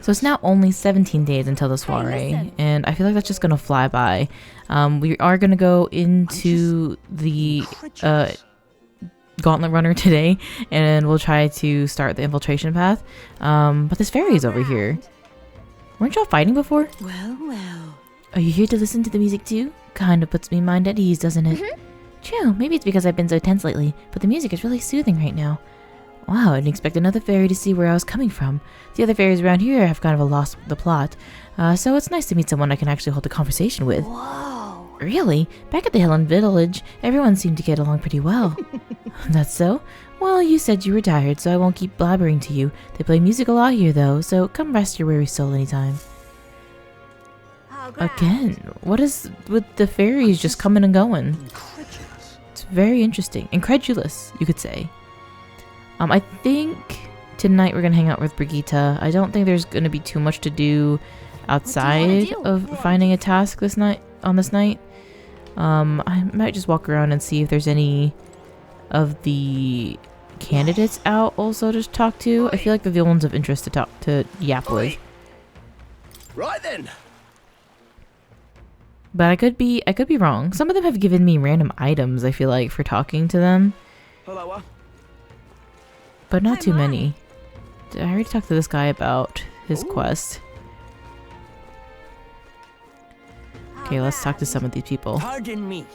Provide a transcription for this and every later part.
So it's now only 17 days until the soiree, and I feel like that's just gonna fly by. We are gonna go into the Gauntlet Runner today, and we'll try to start the infiltration path. But this fairy is over here. Weren't y'all fighting before? Well, well. Are you here to listen to the music too? Kind of puts me mind at ease, doesn't it? True, maybe it's because I've been so tense lately, but the music is really soothing right now. Wow, I didn't expect another fairy to see where I was coming from. The other fairies around here have kind of lost the plot, so it's nice to meet someone I can actually hold a conversation with. Whoa. Really? Back at the Helen Village, everyone seemed to get along pretty well. That's so? Well, you said you were tired, so I won't keep blabbering to you. They play music a lot here, though, so come rest your weary soul anytime. Again, what is with the fairies just coming and going? It's very interesting. Incredulous, you could say. I think tonight we're gonna hang out with Brigitta. I don't think there's gonna be too much to do outside of finding a task this night. I might just walk around and see if there's any of the candidates out also to talk to. I feel like they're the ones of interest to yap with. Right then. But I could be wrong. Some of them have given me random items, I feel like, for talking to them. Hello. But not too many. Did I already talk to this guy about his quest? Okay, let's talk to some of these people. Pardon me.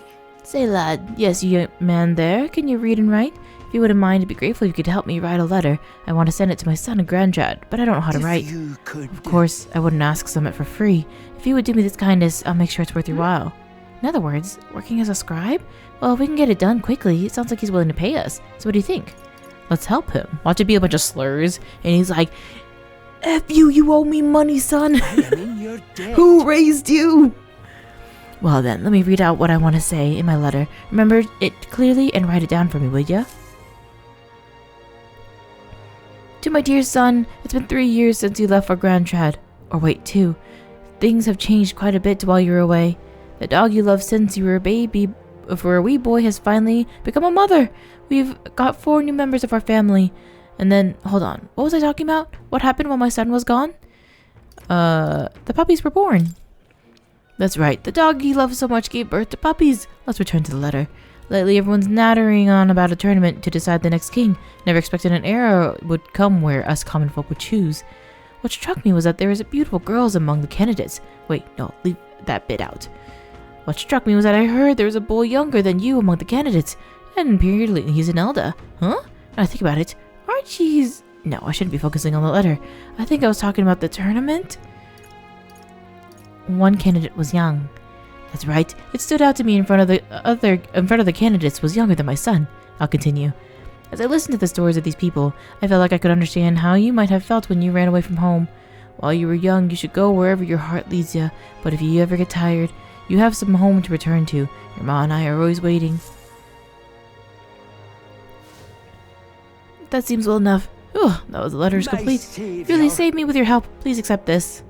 Say, lad. Yes, you man there. Can you read and write? If you wouldn't mind, I'd be grateful if you could help me write a letter. I want to send it to my son and granddad, but I don't know how to write. Of course, I wouldn't ask Summit for free. If you would do me this kindness, I'll make sure it's worth your while. In other words, working as a scribe? Well, if we can get it done quickly, it sounds like he's willing to pay us. So what do you think? Let's help him. Watch it be a bunch of slurs, and he's like, F you, you owe me money, son. I am in your debt. Who raised you? Well then, let me read out what I want to say in my letter. Remember it clearly and write it down for me, will ya? To my dear son, it's been 3 years since you left for Grand Trad. Or wait, 2. Things have changed quite a bit while you were away. The dog you loved since you were a baby for a wee boy has finally become a mother. We've got 4 new members of our family. And then, hold on, what was I talking about? What happened while my son was gone? The puppies were born. That's right, the dog you loved so much gave birth to puppies. Let's return to the letter. Lately, everyone's nattering on about a tournament to decide the next king. Never expected an era would come where us common folk would choose. What struck me was that there was beautiful girls among the candidates. Wait, no, leave that bit out. What struck me was that I heard there was a boy younger than you among the candidates. And period, he's an elder. Huh? Now I think about it, Archie's... No, I shouldn't be focusing on the letter. I think I was talking about the tournament. One candidate was young. That's right. It stood out to me in front of the candidates was younger than my son. I'll continue. As I listened to the stories of these people, I felt like I could understand how you might have felt when you ran away from home. While you were young, you should go wherever your heart leads you. But if you ever get tired, you have some home to return to. Your ma and I are always waiting. That seems well enough. That was the letter's complete. Really saved me with your help. Please accept this.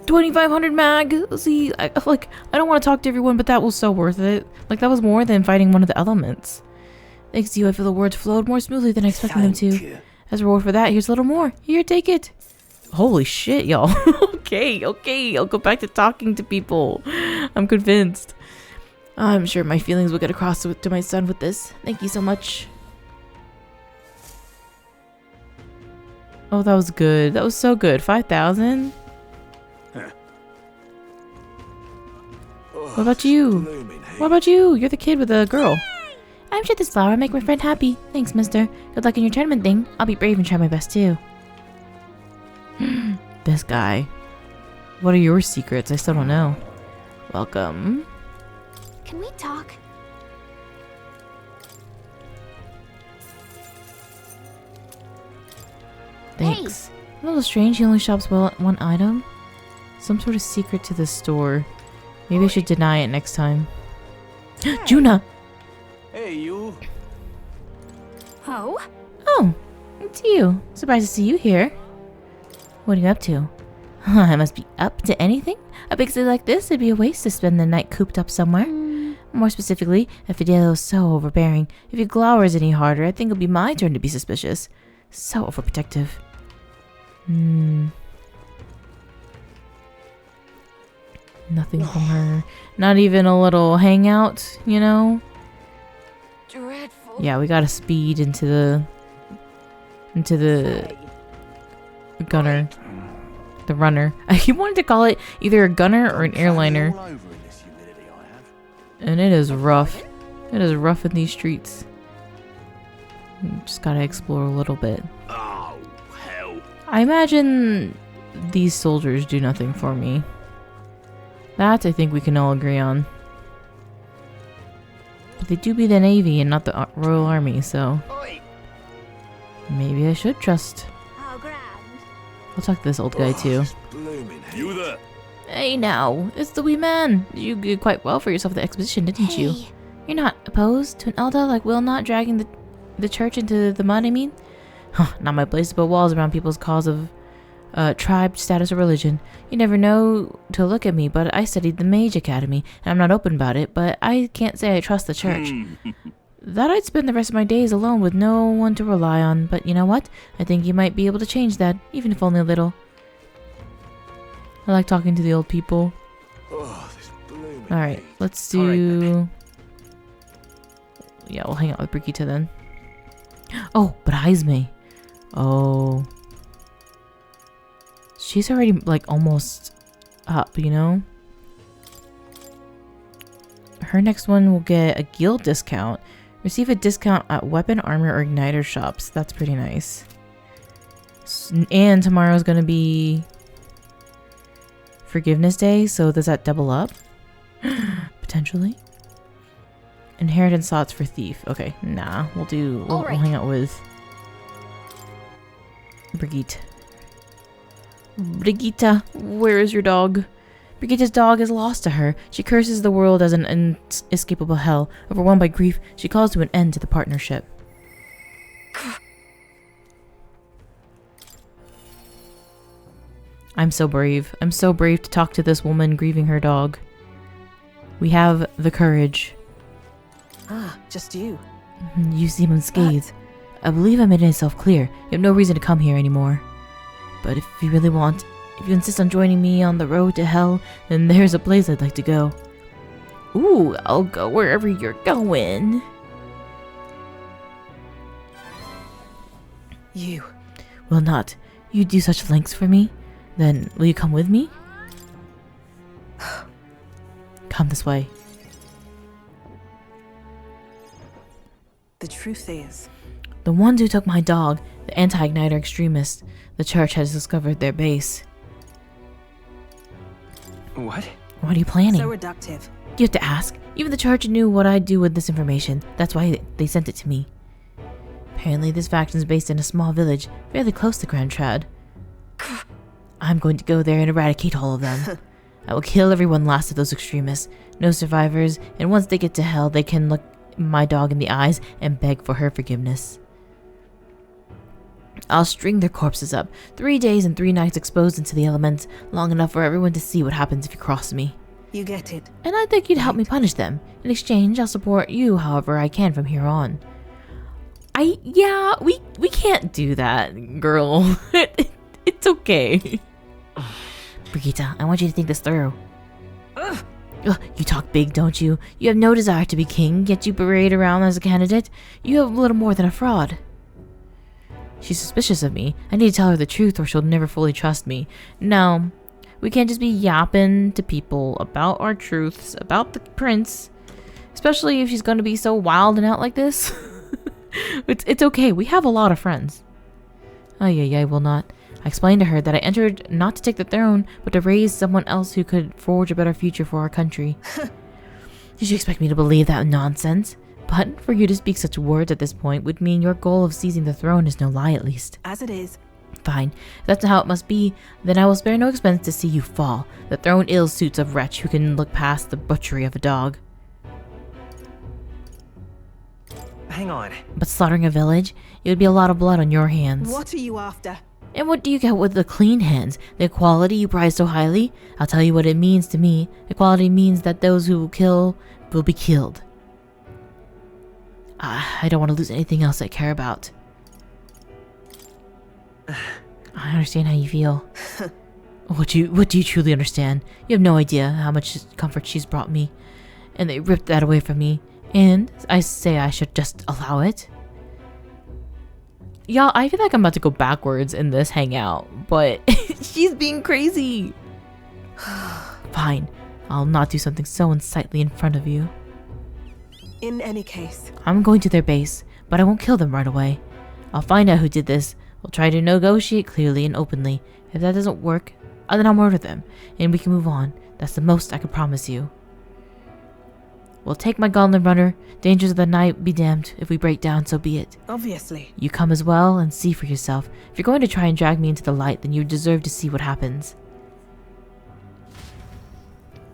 2,500 mag. See, I don't want to talk to everyone, but that was so worth it. Like, that was more than fighting one of the elements. Thanks to you, I feel the words flowed more smoothly than I expected them to. As a reward for that, here's a little more. Here, take it. Holy shit, y'all. Okay, I'll go back to talking to people. I'm convinced. I'm sure my feelings will get across to my son with this. Thank you so much. Oh, that was good. That was so good. 5,000? What about you? What about you? You're the kid with the girl. I'm sure this flower will make my friend happy. Thanks, mister. Good luck in your tournament thing. I'll be brave and try my best, too. This guy. What are your secrets? I still don't know. Welcome. Can we talk? Thanks. A little strange he only shops one item. Some sort of secret to the store. Maybe I should deny it next time. Juna! Hey, you. Oh? Oh, it's you. Surprised to see you here. What are you up to? I must be up to anything? A big city like this, it'd be a waste to spend the night cooped up somewhere. More specifically, if Fidelio is so overbearing. If he glowers any harder, I think it'll be my turn to be suspicious. So overprotective. Nothing from her. Not even a little hangout, you know? Dreadful. Yeah, we gotta speed into the gunner. The runner. I keep wanting to call it either a gunner or an airliner. All over in this humidity I have. And it is rough. It is rough in these streets. Just gotta explore a little bit. Oh, hell. I imagine these soldiers do nothing for me. That I think we can all agree on. But they do be the Navy and not the Royal Army, so Oi. maybe I should trust. How grand. I'll talk to this old guy too. You there? Hey now, it's the wee man. You did quite well for yourself at the exposition, didn't you? Hey. You're not opposed to an elder like Will not dragging the church into the mud, I mean? Huh, not my place to put walls around people's cause of tribe, status, or religion. You never know to look at me, but I studied the Mage Academy, and I'm not open about it, but I can't say I trust the church. Thought I'd spend the rest of my days alone with no one to rely on, but you know what? I think you might be able to change that, even if only a little. I like talking to the old people. Oh, this blooming Alright, heat. let's All right, do... Yeah, we'll hang out with Brigitta then. Oh, but Aigis. Oh. She's already, like, almost up, you know? Her next one will get a guild discount. Receive a discount at weapon, armor, or igniter shops. That's pretty nice. And tomorrow's gonna be Forgiveness Day, so does that double up? Potentially. Inheritance slots for thief. Okay, nah, we'll hang out with Brigitte. Brigitta, where is your dog? Brigitta's dog is lost to her. She curses the world as an inescapable hell. Overwhelmed by grief, she calls to an end to the partnership. I'm so brave. I'm so brave to talk to this woman grieving her dog. We have the courage. Ah, just you. You seem unscathed. I believe I made myself clear. You have no reason to come here anymore. But if you really want, if you insist on joining me on the road to hell, then there's a place I'd like to go. Ooh, I'll go wherever you're going. You. Will not. You do such lengths for me? Then will you come with me? Come this way. The truth is, The ones who took my dog, the anti-igniter extremists, the church has discovered their base. What? What are you planning? so reductive. You have to ask. Even the church knew what I'd do with this information. That's why they sent it to me. Apparently this faction is based in a small village, fairly close to Grand Trad. I'm going to go there and eradicate all of them. I will kill everyone last of those extremists. No survivors, and once they get to hell, they can look my dog in the eyes and beg for her forgiveness. I'll string their corpses up, 3 days and 3 nights exposed into the elements, long enough for everyone to see what happens if you cross me. You get it. And I think you'd help me punish them. In exchange, I'll support you however I can from here on. Yeah, we can't do that, girl. It's okay. Brigitta, I want you to think this through. Ugh, you talk big, don't you? You have no desire to be king, yet you parade around as a candidate. You have little more than a fraud. She's suspicious of me. I need to tell her the truth or she'll never fully trust me. No, we can't just be yapping to people about our truths, about the prince. Especially if she's going to be so wild and out like this. It's okay, we have a lot of friends. Oh yeah, I will not. I explained to her that I entered not to take the throne, but to raise someone else who could forge a better future for our country. Did you expect me to believe that nonsense? But for you to speak such words at this point would mean your goal of seizing the throne is no lie, at least. As it is. Fine. If that's how it must be, then I will spare no expense to see you fall. The throne ill suits a wretch who can look past the butchery of a dog. Hang on. But slaughtering a village? It would be a lot of blood on your hands. What are you after? And what do you get with the clean hands? The equality you prize so highly? I'll tell you what it means to me. Equality means that those who kill will be killed. I don't want to lose anything else I care about. I understand how you feel. What do you truly understand? You have no idea how much comfort she's brought me. And they ripped that away from me. And I say I should just allow it. Y'all, I feel like I'm about to go backwards in this hangout. But she's being crazy. Fine. I'll not do something so unsightly in front of you. In any case. I'm going to their base, but I won't kill them right away. I'll find out who did this. We'll try to negotiate clearly and openly. If that doesn't work, then I'll murder them, and we can move on. That's the most I can promise you. We'll take my gauntlet runner. Dangers of the night be damned. If we break down, so be it. Obviously. You come as well and see for yourself. If you're going to try and drag me into the light, then you deserve to see what happens.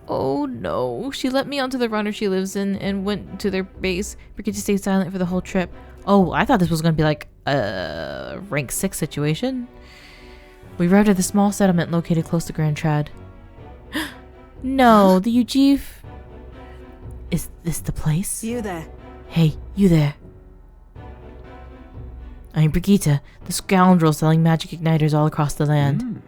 Oh no, she let me onto the runner she lives in and went to their base. Brigitta stayed silent for the whole trip. Oh, I thought this was going to be like a rank 6 situation. We arrived at the small settlement located close to Grand Trad. No, the Aigis. Is this the place? You there. Hey, you there. I'm Brigitta, the scoundrel selling magic igniters all across the land.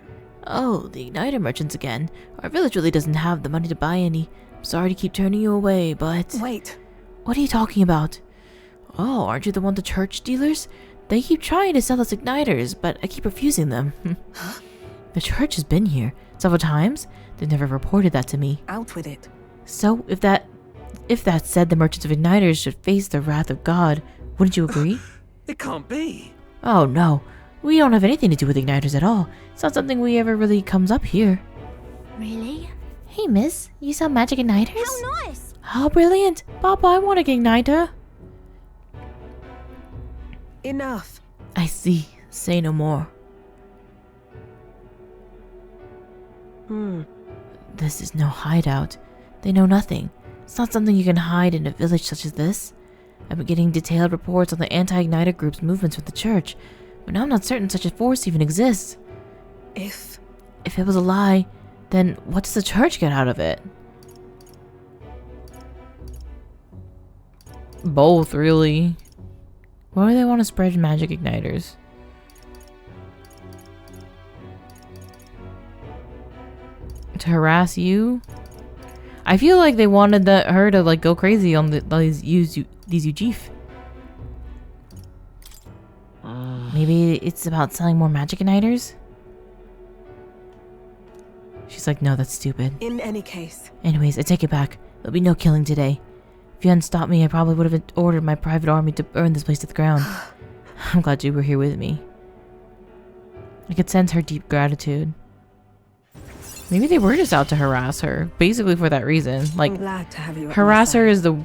Oh, the igniter merchants again. Our village really doesn't have the money to buy any. I'm sorry to keep turning you away, but... Wait. What are you talking about? Oh, aren't you the one the church dealers? They keep trying to sell us igniters, but I keep refusing them. The church has been here several times. They've never reported that to me. Out with it. So, if that said the merchants of igniters should face the wrath of God, wouldn't you agree? It can't be. Oh no, we don't have anything to do with igniters at all. It's not something we ever really comes up here. Really? Hey miss, you sell magic igniters? How nice! How brilliant! Papa, I want an igniter. Enough. I see. Say no more. This is no hideout. They know nothing. It's not something you can hide in a village such as this. I've been getting detailed reports on the anti-igniter group's movements with the church, but now I'm not certain such a force even exists. If it was a lie, then what does the church get out of it? Both, really. Why do they want to spread magic igniters? To harass you? I feel like they wanted her to like go crazy on these Aigis. Maybe it's about selling more magic igniters? She's like, no, that's stupid. in any case. Anyways, I take it back. There'll be no killing today. If you hadn't stopped me, I probably would have ordered my private army to burn this place to the ground. I'm glad you were here with me. I could sense her deep gratitude. Maybe they were just out to harass her, basically for that reason. Like, I'm glad to have you at my harass her side.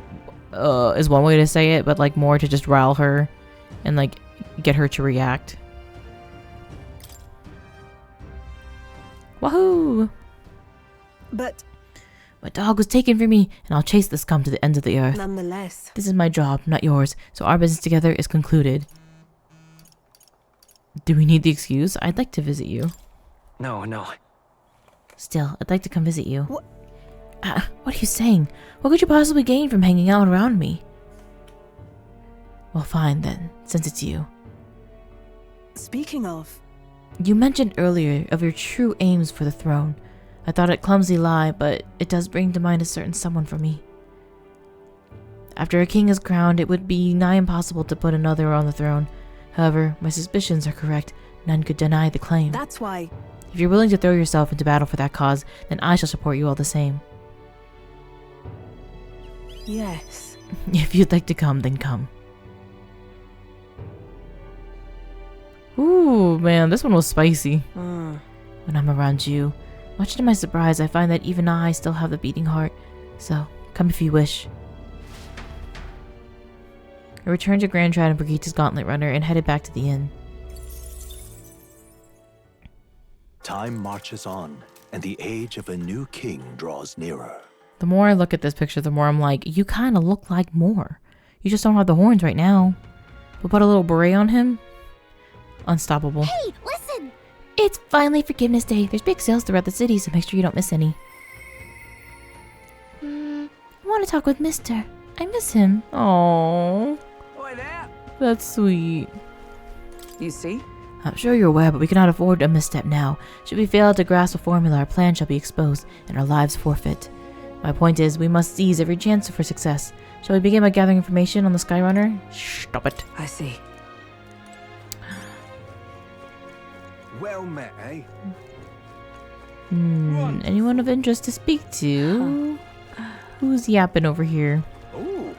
is one way to say it, but like more to just rile her and like get her to react. Wahoo! But My dog was taken from me, and I'll chase this scum to the ends of the earth. nonetheless, This is my job, not yours, so our business together is concluded. Do we need the excuse? I'd like to visit you. No. Still, I'd like to come visit you. What? What are you saying? What could you possibly gain from hanging out around me? Well, fine then, since it's you. speaking of, You mentioned earlier of your true aims for the throne. I thought it clumsy lie, but it does bring to mind a certain someone for me. After a king is crowned, it would be nigh impossible to put another on the throne. However, my suspicions are correct. None could deny the claim. that's why. If you're willing to throw yourself into battle for that cause, then I shall support you all the same. Yes. If you'd like to come, then come. Ooh, man, this one was spicy. When I'm around you, much to my surprise, I find that even I still have a beating heart. So, come if you wish. I returned to Grand Trad and Brigitta's gauntlet runner and headed back to the inn. Time marches on, and the age of a new king draws nearer. The more I look at this picture, the more I'm like, you kind of look like more. You just don't have the horns right now. But put a little beret on him. Unstoppable. Hey, listen! It's finally Forgiveness Day. There's big sales throughout the city, so make sure you don't miss any. I want to talk with Mister. I miss him. Oh, Oi there. that's sweet. You see? I'm sure you're aware, but we cannot afford a misstep now. Should we fail to grasp a formula, our plan shall be exposed, and our lives forfeit. My point is, we must seize every chance for success. Shall we begin by gathering information on the Skyrunner? Stop it. I see. Well met, eh? Anyone of interest to speak to? Who's yapping over here? Ooh.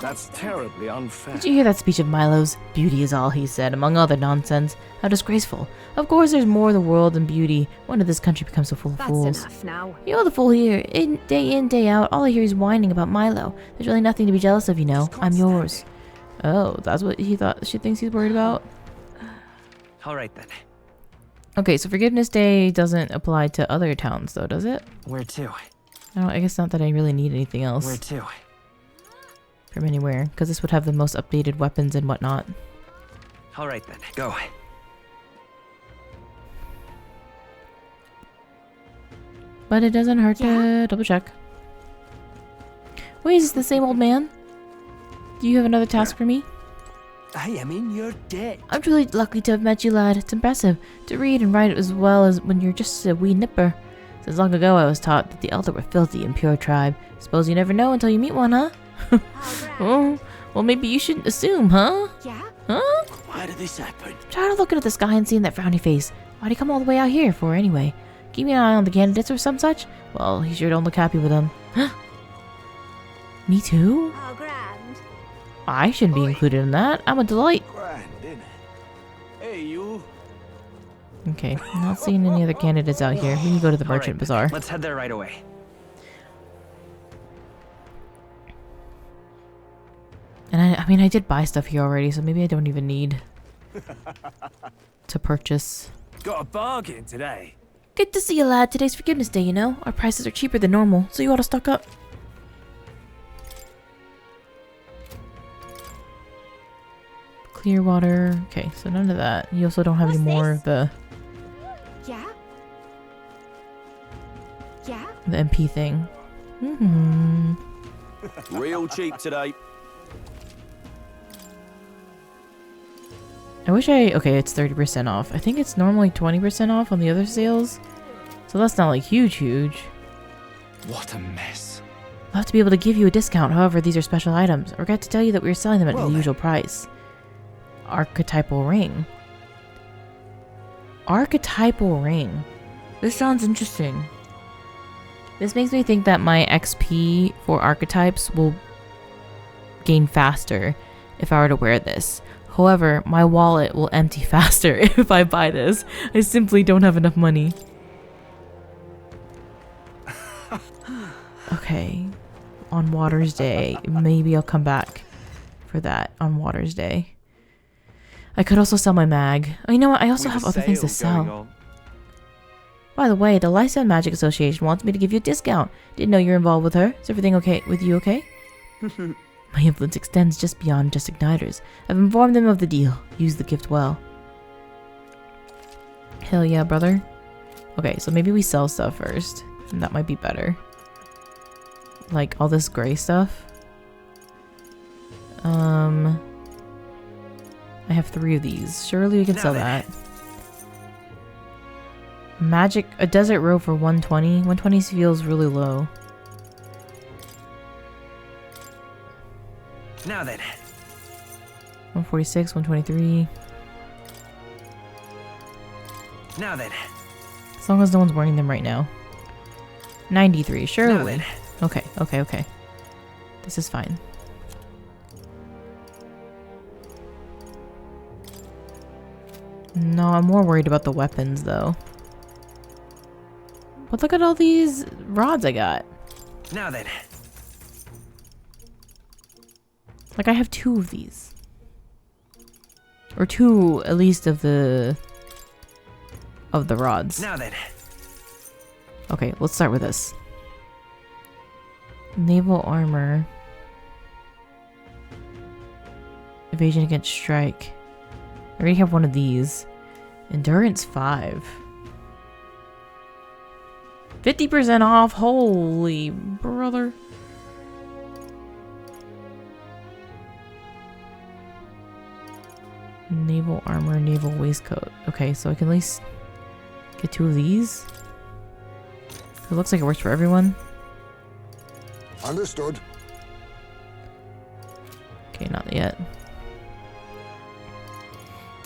That's terribly unfair. Did you hear that speech of Milo's? Beauty is all, he said, among other nonsense. How disgraceful. Of course there's more of the world than beauty. When did this country become so full of fools? Enough now. You're the fool here. In, day out, all I hear is whining about Milo. There's really nothing to be jealous of, you know. I'm yours. Oh, that's what he thought she thinks he's worried about? Alright then. Okay, so Forgiveness Day doesn't apply to other towns though, does it? Where to? I guess not that I really need anything else. Where to? From anywhere, because this would have the most updated weapons and whatnot. Alright then, go. But it doesn't hurt to double check. Wait, is this the same old man? Do you have another task for me? I am in your debt. I'm truly lucky to have met you, lad. It's impressive to read and write as well as when you're just a wee nipper. Since long ago I was taught that the elder were filthy and pure tribe. Suppose you never know until you meet one, huh? Oh, well maybe you shouldn't assume, huh? Yeah? Huh? Why did this happen? Tired of looking at this guy and seeing that frowny face. Why'd he come all the way out here for anyway? Keeping an eye on the candidates or some such? Well, he sure don't look happy with them. Me too? How grand. I shouldn't be included in that. I'm a delight. Grand, innit? Hey, you. Okay, not seeing any other candidates out here. We can go to the All right, merchant bazaar. Let's head there right away. And I mean, I did buy stuff here already, so maybe I don't even need to purchase. Got a bargain today. Good to see you, lad. Today's Forgiveness Day, you know. Our prices are cheaper than normal, so you ought to stock up. Clear water. Okay, so none of that. You also don't have any more of the Yeah? Yeah? MP thing. Real cheap today. I wish okay, it's 30% off. I think it's normally 20% off on the other sales. So that's not like huge. What a mess. I'll have to be able to give you a discount. However, these are special items. I forgot to tell you that we were selling them at Well, the then. usual price. Archetypal ring. Archetypal ring. This sounds interesting. This makes me think that my XP for archetypes will gain faster if I were to wear this. However, my wallet will empty faster if I buy this. I simply don't have enough money. Okay. On Water's Day. Maybe I'll come back for that on Water's Day. I could also sell my mag. Oh, you know what? I also have other things to sell. By the way, the Lysan Magic Association wants me to give you a discount. Didn't know you're involved with her. Is everything okay with you, okay? My influence extends just beyond just igniters. I've informed them of the deal. Use the gift well. Hell yeah, brother. Okay, so maybe we sell stuff first. And that might be better. Like all this gray stuff. I have 3 of these. Surely we can sell that. Magic, a desert robe for 120. 120 feels really low. Now then. 146, 123. Now then. As long as no one's wearing them right now. 93, Now surely. then. Okay. This is fine. No, I'm more worried about the weapons though. But look at all these rods I got. Now then. Like I have 2 of these. Or 2 at least of the rods. Now then. Okay, let's start with this. Naval armor. Evasion against strike. I already have one of these. Endurance 5. 50% off. Holy brother. Naval armor, naval waistcoat. Okay, so I can at least get 2 of these. It looks like it works for everyone. Understood. Okay, not yet.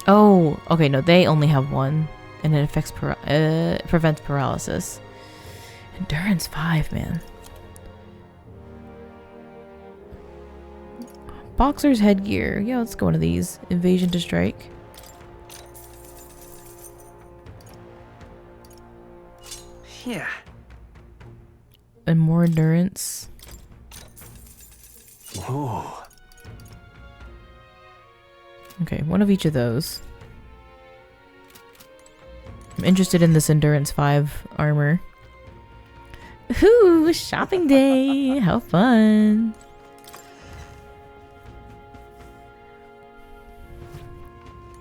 Oh, okay, no, they only have 1. And it affects prevents paralysis. Endurance 5, man. Boxer's headgear. Yeah, let's go one of these. Invasion to strike. Yeah. And more endurance. Oh, Okay, one of each of those. I'm interested in this Endurance 5 armor. Ooh, shopping day! How fun!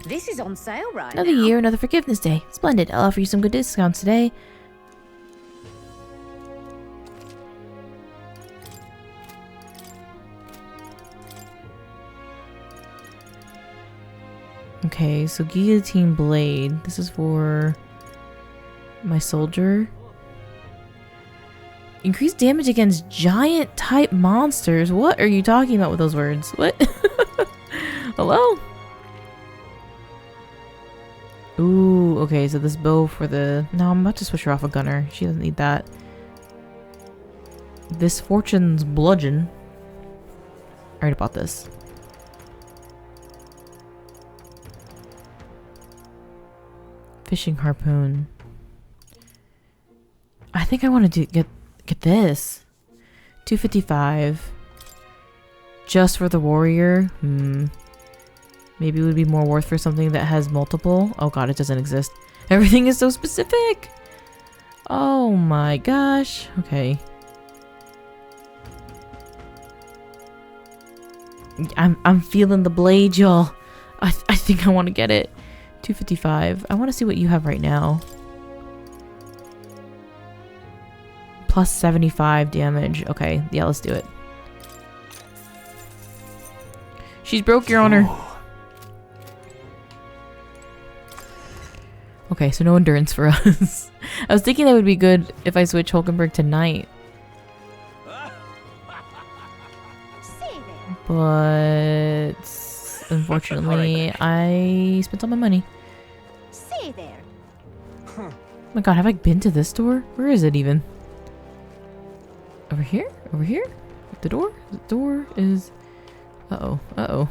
This is on sale right Another now. year, another forgiveness day. Splendid. I'll offer you some good discounts today. Okay, so guillotine blade. This is for my soldier. Increased damage against giant type monsters. What are you talking about with those words? What? Hello? Ooh, okay, so this bow for the... No, I'm about to switch her off a gunner. She doesn't need that. This Fortune's bludgeon. I already bought this. Fishing harpoon. I think I want to get this. 255. Just for the warrior. Maybe it would be more worth for something that has multiple. Oh god, it doesn't exist. Everything is so specific. Oh my gosh. Okay. I'm feeling the blade, y'all. I think I want to get it. 255. I want to see what you have right now. Plus 75 damage. Okay, yeah, let's do it. She's broke, Your Honor. Okay, so no endurance for us. I was thinking that would be good if I switch Hulkenberg to Knight. See there. But unfortunately, I spent all my money. See there. Oh my god, have I been to this door? Where is it even? Over here? Over here? The door? The door is... Uh-oh. Uh-oh.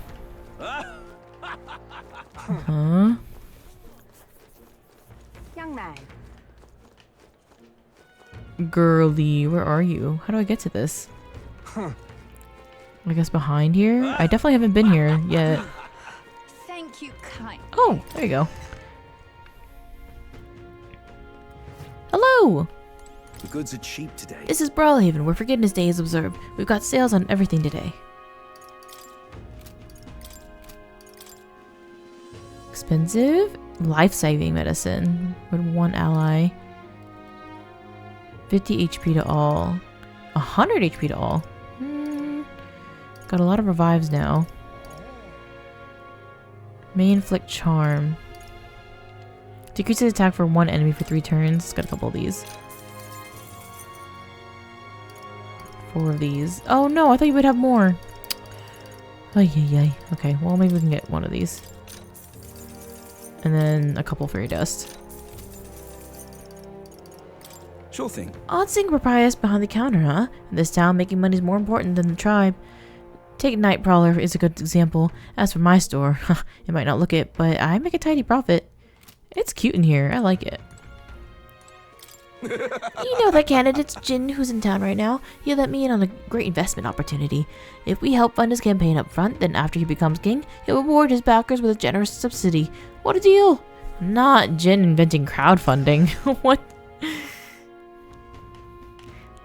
Huh? Young man. Girly, where are you? How do I get to this? I guess behind here? I definitely haven't been here yet. Thank you kindly. Oh, there you go. Hello! The goods are cheap today. This is Brawlhaven, where Forgiveness Day is observed. We've got sales on everything today. Expensive? Life-saving medicine. With 1 ally. 50 HP to all. 100 HP to all. Got a lot of revives now. May inflict charm. Decreases attack for 1 enemy for 3 turns. Got a couple of these. 4 of these. Oh no, I thought you would have more. Ay, ay, ay. Okay, well maybe we can get 1 of these. And then a couple fairy dust. Sure thing. Odd seeing proprietors behind the counter, huh? In this town, making money is more important than the tribe. Take Night Prowler is a good example. As for my store, it might not look it, but I make a tidy profit. It's cute in here. I like it. You know that candidate's Jin who's in town right now. He let me in on a great investment opportunity. If we help fund his campaign up front, then after he becomes king, he'll reward his backers with a generous subsidy. What a deal! Not Jin inventing crowdfunding. What?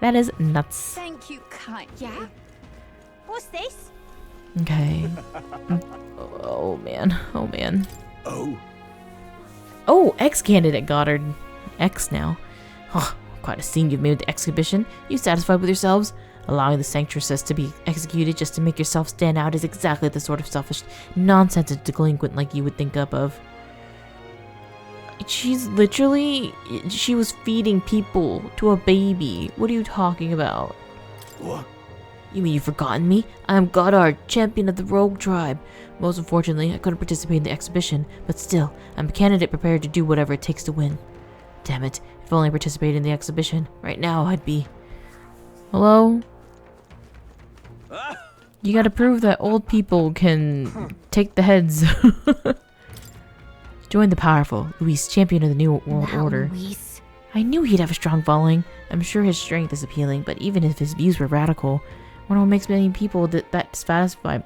That is nuts. Thank you kind. Yeah? What's this? Okay. Oh man. Oh man. Oh. Oh, ex-candidate Goddard. X now. Oh, quite a scene you've made with the exhibition. You satisfied with yourselves? Allowing the sanctress to be executed just to make yourself stand out is exactly the sort of selfish nonsense a delinquent like you would think up of. She was feeding people to a baby. What are you talking about? What? You mean you've forgotten me? I am Goddard, champion of the rogue tribe. Most unfortunately, I couldn't participate in the exhibition, but still, I'm a candidate prepared to do whatever it takes to win. Damn it, if only I participated in the exhibition. Right now, I'd be... Hello? You gotta prove that old people can take the heads. Join the powerful, Luis, champion of the New World Order. Luis. I knew he'd have a strong following. I'm sure his strength is appealing, but even if his views were radical, I wonder what makes many people that dissatisfied.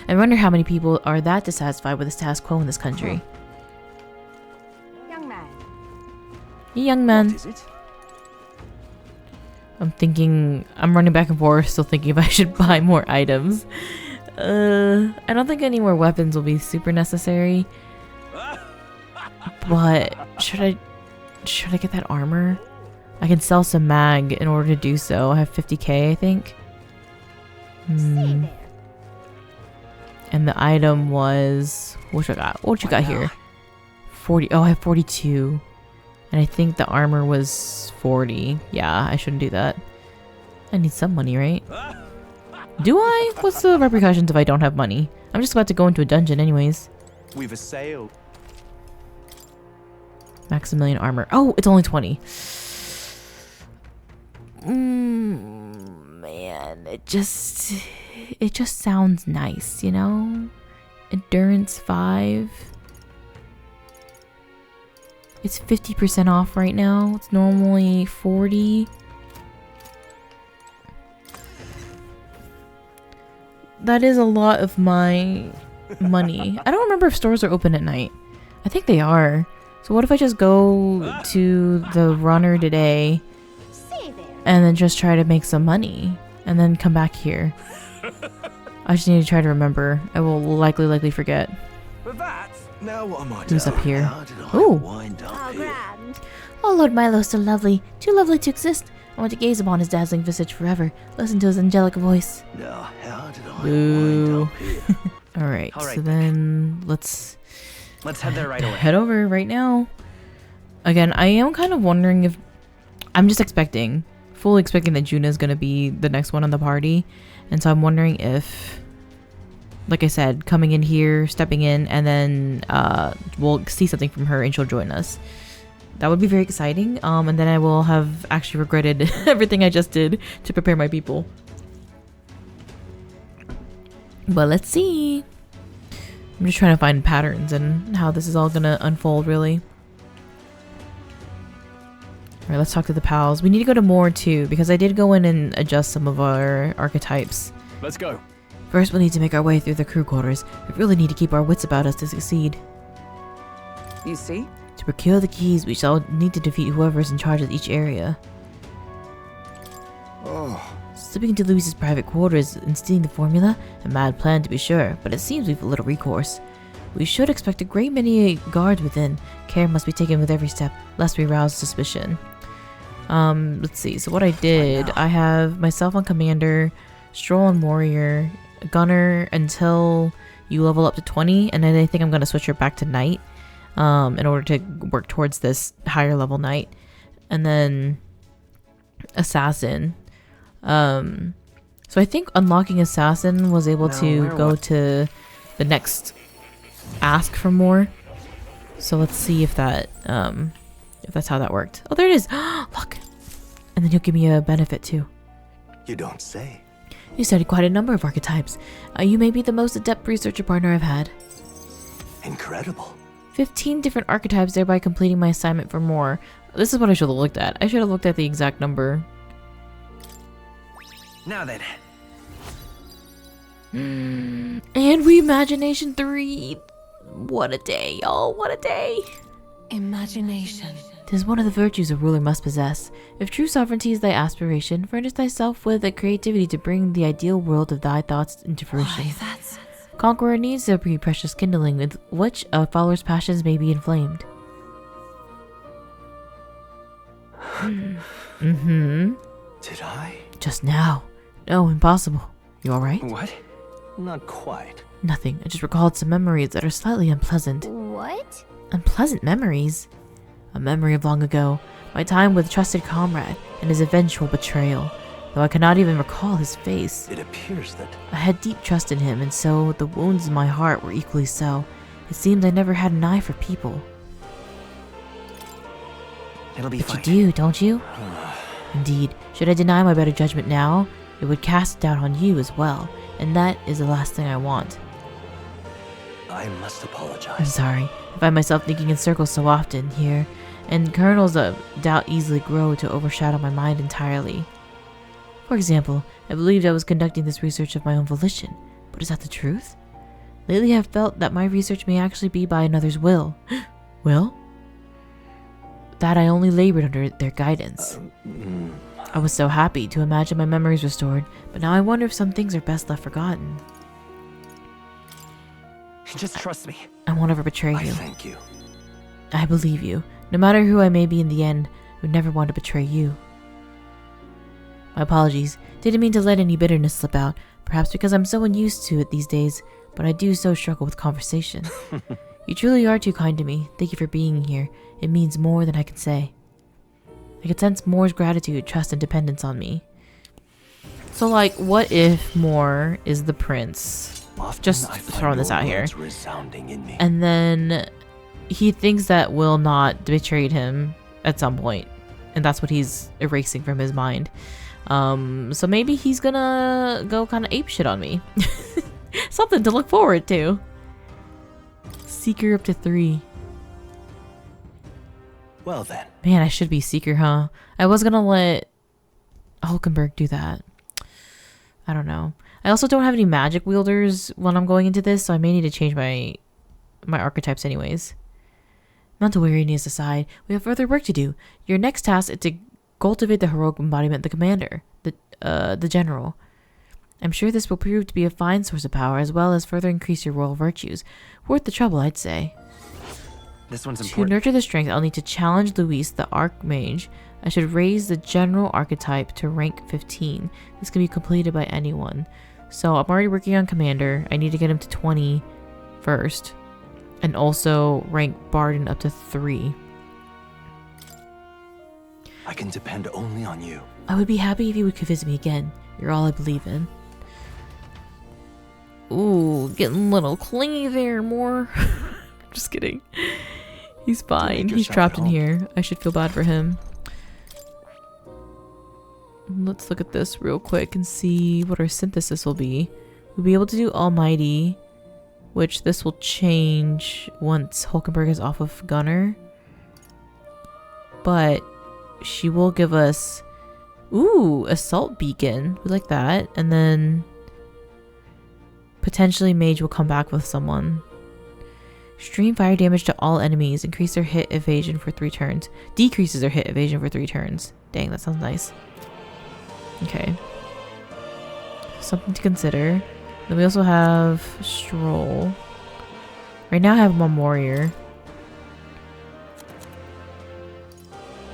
I wonder how many people are that dissatisfied with the status quo in this country. Young man. Young man. What is it? I'm running back and forth, still thinking if I should buy more items. I don't think any more weapons will be super necessary. But should I get that armor? I can sell some mag in order to do so. I have 50k, I think. And the item was, what you got? What you got here? 40. Oh, I have 42. And I think the armor was 40. Yeah, I shouldn't do that. I need some money, right? Do I? What's the repercussions if I don't have money? I'm just about to go into a dungeon anyways. We've assailed. Maximilian armor. Oh, it's only 20. Man, it just sounds nice, you know? Endurance 5. It's 50% off right now. It's normally 40. That is a lot of my money. I don't remember if stores are open at night. I think they are. So what if I just go to the runner today and then just try to make some money and then come back here? I just need to try to remember. I will likely forget. But that. Now what am I Who's doing? up here? How did I Ooh. wind up here? Grand. Oh, Lord Milo, so lovely. Too lovely to exist. I want to gaze upon his dazzling visage forever. Listen to his angelic voice. Now how did I Boo. wind up here? Alright, All right, so then let's Let's head there right away. head over right now. Again, I am kind of wondering if... I'm just fully expecting that Juna is going to be the next one on the party. And so I'm wondering if, like I said, coming in here, stepping in, and then we'll see something from her and she'll join us. That would be very exciting. And then I will have actually regretted everything I just did to prepare my people. But let's see. I'm just trying to find patterns and how this is all going to unfold, really. Alright, let's talk to the pals. We need to go to more too, because I did go in and adjust some of our archetypes. Let's go. First, we'll need to make our way through the crew quarters. We really need to keep our wits about us to succeed. You see? To procure the keys, we shall need to defeat whoever is in charge of each area. Oh. Slipping into Luis's private quarters and stealing the formula? A mad plan to be sure, but it seems we've little recourse. We should expect a great many guards within. Care must be taken with every step, lest we rouse suspicion. Let's see. So what I did, I have myself on commander, Stroll on warrior, gunner until you level up to 20, and then I think I'm going to switch her back to knight in order to work towards this higher level knight. And then assassin. So I think unlocking assassin was able to go to the next ask for more. So let's see if that if that's how that worked. Oh, there it is. Look. And then he'll give me a benefit too. You don't say. You studied quite a number of archetypes. You may be the most adept researcher partner I've had. Incredible. 15 different archetypes, thereby completing my assignment for more. This is what I should have looked at. I should have looked at the exact number. Now then. And we Imagination 3. What a day, y'all. What a day. Imagination. 'Tis one of the virtues a ruler must possess. If true sovereignty is thy aspiration, furnish thyself with the creativity to bring the ideal world of thy thoughts into fruition. Why, that's... Conqueror needs a pretty precious kindling with which a follower's passions may be inflamed. Did I? Just now. No, impossible. You alright? What? Not quite. Nothing. I just recalled some memories that are slightly unpleasant. What? Unpleasant memories? A memory of long ago, my time with trusted comrade and his eventual betrayal, though I cannot even recall his face. It appears that I had deep trust in him, and so the wounds in my heart were equally so. It seems I never had an eye for people. It'll be But fine. you do, don't you? Indeed, should I deny my better judgment now, it would cast doubt on you as well, and that is the last thing I want. I must I'm apologize. sorry. I find myself thinking in circles so often here, and kernels of doubt easily grow to overshadow my mind entirely. For example, I believed I was conducting this research of my own volition, but is that the truth? Lately I've felt that my research may actually be by another's will. Will? That I only labored under their guidance. I was so happy to imagine my memories restored, but now I wonder if some things are best left forgotten. Just trust me. I won't ever betray I you. thank you. I believe you. No matter who I may be in the end, I would never want to betray you. My apologies. Didn't mean to let any bitterness slip out, perhaps because I'm so unused to it these days, but I do so struggle with conversation. You truly are too kind to me. Thank you for being here. It means more than I can say. I can sense Moore's gratitude, trust, and dependence on me. So, like, what if Moore is the prince? Often Just I find throwing this your out here. words resounding in me. And then he thinks that Will not betrayed him at some point, and that's what he's erasing from his mind. So maybe he's gonna go kind of apeshit on me. Something to look forward to. Seeker up to 3. Well then, Man, I should be Seeker, huh? I was gonna let Hulkenberg do that. I don't know. I also don't have any magic wielders when I'm going into this, so I may need to change my archetypes anyways. Mental weariness aside, we have further work to do. Your next task is to cultivate the heroic embodiment, the commander, the general. I'm sure this will prove to be a fine source of power, as well as further increase your royal virtues. Worth the trouble, I'd say. This one's To important. nurture the strength, I'll need to challenge Luis, the Archmage. I should raise the general archetype to rank 15. This can be completed by anyone. So I'm already working on Commander. I need to get him to 20 first. And also rank Barden up to 3. I can depend only on you. I would be happy if you would convince me again. You're all I believe in. Ooh, getting a little clingy there, Moore. Just kidding. He's fine. He's yourself trapped at in home. here. I should feel bad for him. Let's look at this real quick and see what our synthesis will be. We'll be able to do Almighty, which this will change once Hulkenberg is off of Gunner. But she will give us, ooh, Assault Beacon. We like that. And then potentially Mage will come back with someone. Stream fire damage to all enemies. Increase their hit evasion for 3 turns. Decreases their hit evasion for 3 turns. Dang, that sounds nice. Okay. Something to consider. Then we also have Stroll. Right now I have Mom Warrior.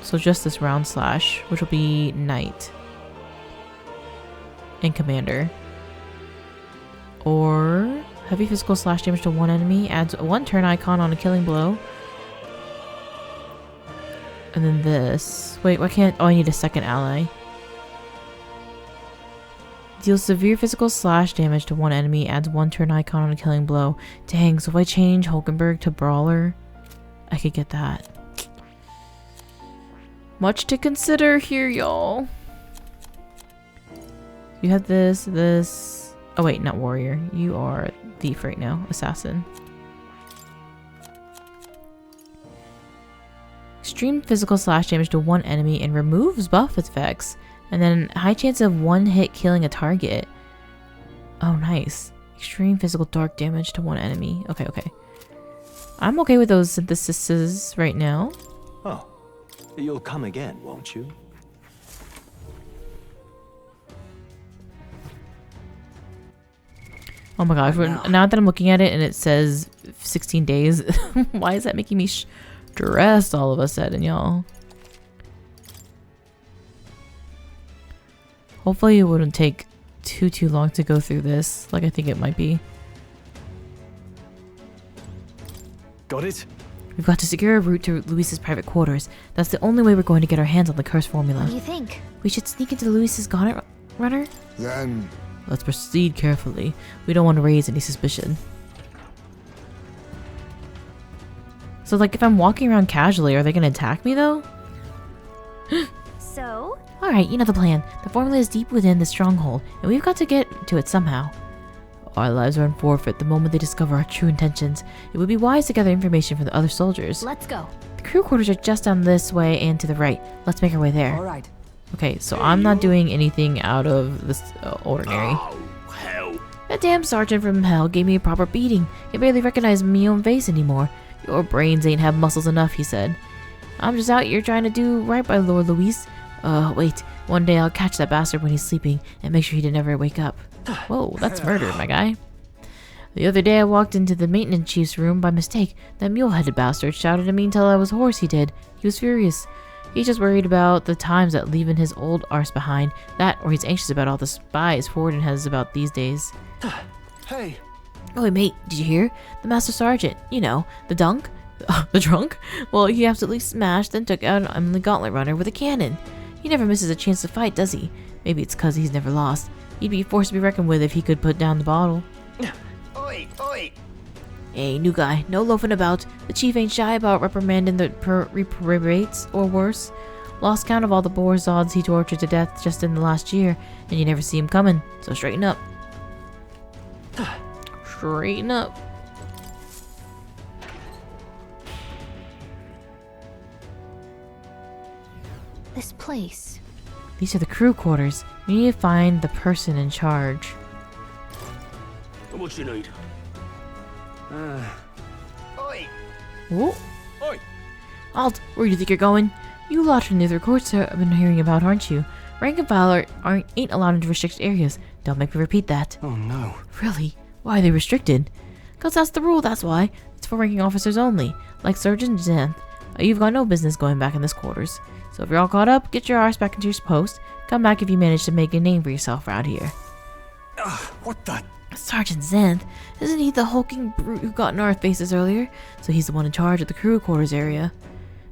So just this round slash, which will be Knight. And Commander. Or heavy physical slash damage to 1 enemy. Adds 1 turn icon on a killing blow. And then this. Wait, why can't... Oh, I need a second ally. Deals severe physical slash damage to 1 enemy. Adds 1 turn icon on a killing blow. Dang, so if I change Hulkenberg to Brawler, I could get that. Much to consider here, y'all. You have this. Oh wait, not Warrior. You are Thief right now. Assassin. Extreme physical slash damage to 1 enemy and removes buff effects. And then high chance of 1 hit killing a target. Oh, nice. Extreme physical dark damage to 1 enemy. Okay. I'm okay with those synthesises right now. Oh, you'll come again, won't you? Oh my gosh, now that I'm looking at it and it says 16 days, why is that making me stressed all of a sudden, y'all? Hopefully it wouldn't take too long to go through this, like I think it might be. Got it? We've got to secure a route to Luis's private quarters. That's the only way we're going to get our hands on the curse formula. What do you think? We should sneak into Luis's gauntlet runner? Then Let's proceed carefully. We don't want to raise any suspicion. So, like, if I'm walking around casually, are they going to attack me, though? So? Alright, you know the plan. The formula is deep within the stronghold, and we've got to get to it somehow. Our lives are in forfeit the moment they discover our true intentions. It would be wise to gather information from the other soldiers. Let's go. The crew quarters are just down this way and to the right. Let's make our way there. All right. Okay, so I'm not doing anything out of this ordinary. Oh, hell. That damn sergeant from hell gave me a proper beating. He barely recognized my own face anymore. Your brains ain't have muscles enough, he said. I'm just out here trying to do right by Lord Luis. Wait. One day I'll catch that bastard when he's sleeping and make sure he didn't ever wake up. Whoa, that's murder, my guy. The other day I walked into the maintenance chief's room by mistake. That mule-headed bastard shouted at me until I was hoarse, he did. He was furious. He's just worried about the times that leaving his old arse behind. That, or he's anxious about all the spies Forden has about these days. Hey. Oh, mate, did you hear? The Master Sergeant, you know, the dunk? The drunk? Well, he absolutely smashed, then took out the gauntlet runner with a cannon. He never misses a chance to fight, does he? Maybe it's cause he's never lost. He'd be forced to be reckoned with if he could put down the bottle. Oi, oi. Hey, new guy, no loafing about. The chief ain't shy about reprimanding the reprobates, or worse. Lost count of all the Borzods he tortured to death just in the last year, and you never see him coming, so straighten up. Straighten up. This place. These are the crew quarters. We need to find the person in charge. What you need? Oi. Whoa. Oi. Alt, where do you think you're going? You lot from the other courts have been hearing about, aren't you? Rank and file ain't allowed into restricted areas. Don't make me repeat that. Oh no. Really? Why are they restricted? Cause that's the rule, that's why. It's for ranking officers only. Like Sergeant Xanth. You've got no business going back in this quarters. So if you're all caught up, get your arse back into your post. Come back if you manage to make a name for yourself around here. What the? Sergeant Xanth, isn't he the hulking brute who got in our faces earlier? So he's the one in charge of the crew quarters area.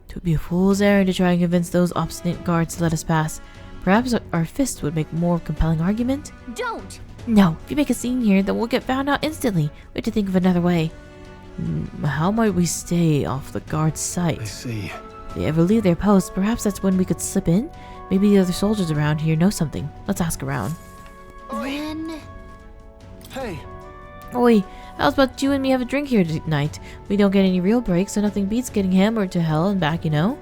It would be a fool's errand to try and convince those obstinate guards to let us pass. Perhaps our fists would make more compelling argument? Don't! No, if you make a scene here, then we'll get found out instantly. We have to think of another way. How might we stay off the guard's sight? I see. If they ever leave their posts, perhaps that's when we could slip in? Maybe the other soldiers around here know something. Let's ask around. Then... Hey. Oi, how's about you and me have a drink here tonight? We don't get any real breaks, so nothing beats getting hammered to hell and back, you know?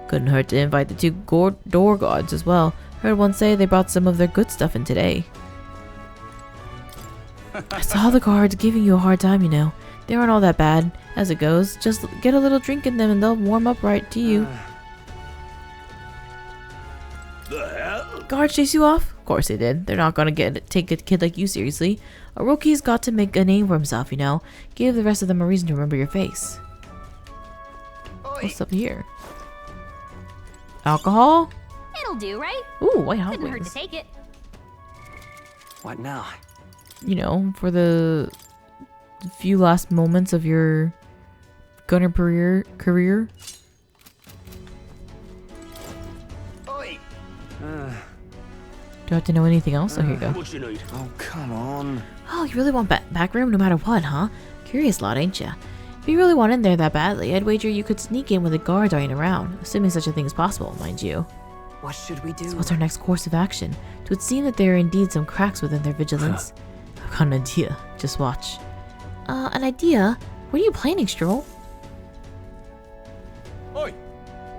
Couldn't hurt to invite the two door guards as well. Heard one say they brought some of their good stuff in today. I saw the guards giving you a hard time, you know. They aren't all that bad. As it goes, just get a little drink in them and they'll warm up right to you. The hell? Guards chase you off? Of course they did. They're not gonna take a kid like you seriously. A rookie's got to make a name for himself, you know. Give the rest of them a reason to remember your face. What's up here? Alcohol? It'll do, right? Ooh, white hot Couldn't hurt to wings. take it. What now? You know, for the few last moments of your gunner career. Oi. Do I have to know anything else? Oh, here you go. What you need? Oh, come on. Oh, you really want back room no matter what, huh? Curious lot, ain't ya? If you really want in there that badly, I'd wager you could sneak in when the guards aren't around, assuming such a thing is possible, mind you. What should we do? So what's our next course of action? It would seem that there are indeed some cracks within their vigilance. I've got an idea. Just watch. An idea? What are you planning, Stroll? Oi.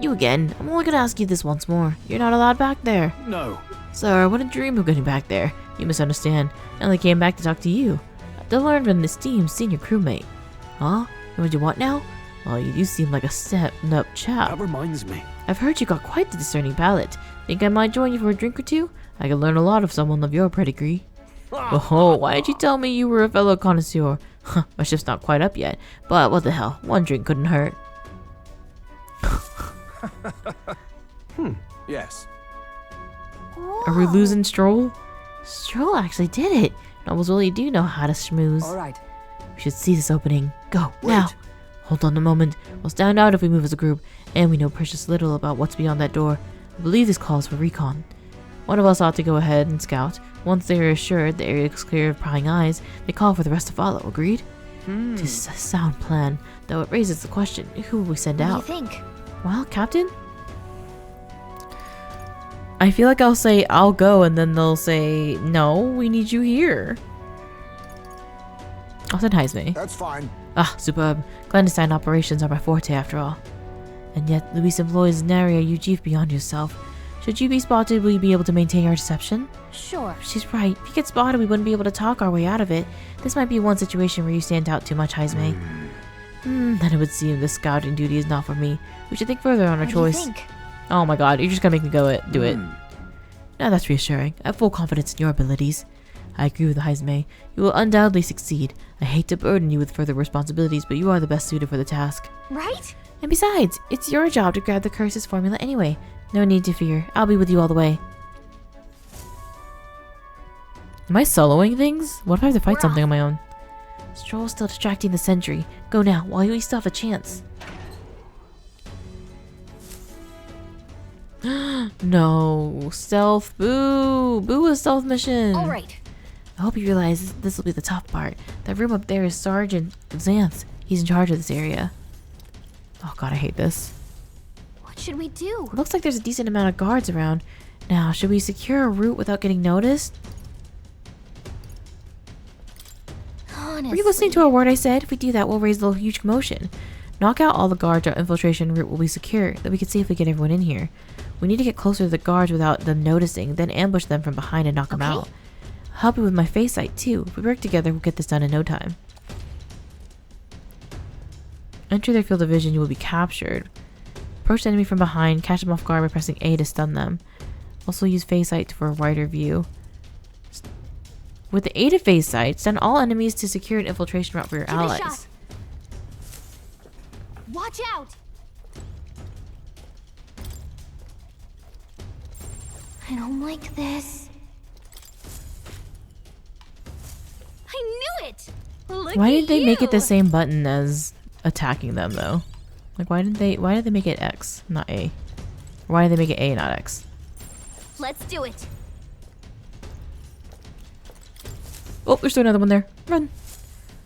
You again. I'm only gonna ask you this once more. You're not allowed back there. No. Sir, I wouldn't dream of getting back there. You misunderstand. I only came back to talk to you. To learn from this team's senior crewmate. Huh? And what do you want now? Well, you do seem like a stepped-up chap. That reminds me. I've heard you got quite the discerning palate. Think I might join you for a drink or two? I could learn a lot of someone of your pedigree. Oh, why didn't you tell me you were a fellow connoisseur? Huh, my shift's not quite up yet. But what the hell, one drink couldn't hurt. Yes. Are we losing Stroll? Stroll actually did it. Nobles really do know how to schmooze. All right. We should see this opening. Go, now. Hold on a moment. We'll stand out if we move as a group, and we know precious little about what's beyond that door. I believe this calls for recon. One of us ought to go ahead and scout. Once they are assured the area is clear of prying eyes, they call for the rest to follow. Agreed? This is a sound plan, though it raises the question, who will we send out? What do you think? Well, Captain? I feel like I'll say, I'll go, and then they'll say, no, we need you here. I'll send Heisme. That's fine. Ah, superb. Clandestine operations are my forte after all. And yet, Luis employs an area you chief beyond yourself. Should you be spotted, will you be able to maintain your deception? Sure. She's right. If you get spotted, we wouldn't be able to talk our way out of it. This might be one situation where you stand out too much, Heisme. Then it would seem this scouting duty is not for me. We should think further on our What choice. do you think? Oh my god, you're just gonna make me do it. Now that's reassuring. I have full confidence in your abilities. I agree with Heisme. You will undoubtedly succeed. I hate to burden you with further responsibilities, but you are the best suited for the task. Right? And besides, it's your job to grab the curse's formula anyway. No need to fear. I'll be with you all the way. Am I soloing things? What if I have to fight We're something off. on my own? Stroll's still distracting the sentry. Go now, while you still have a chance. No. Stealth. Boo. Boo a stealth mission. All right. I hope you realize this will be the tough part. That room up there is Sergeant Xanth. He's in charge of this area. Oh god, I hate this. What should we do? It looks like there's a decent amount of guards around. Now, should we secure a route without getting noticed? Honestly. Were you listening to a word I said? If we do that, we'll raise a huge commotion. Knock out all the guards, our infiltration route will be secure, then we can safely get everyone in here. We need to get closer to the guards without them noticing, then ambush them from behind and knock them out. I'll help you with my face sight too. If we work together, we'll get this done in no time. Enter their field of vision, you will be captured. Approach the enemy from behind, catch them off guard by pressing A to stun them. Also use phase sight for a wider view. With the aid of phase sight, stun all enemies to secure an infiltration route for your Give it a allies. shot. Watch out! I don't like this. I knew it! Look Why at did they make it the you. same button as attacking them though? Like why did they make it X, not A? Why did they make it A, not X? Let's do it. Oh, there's still another one there. Run.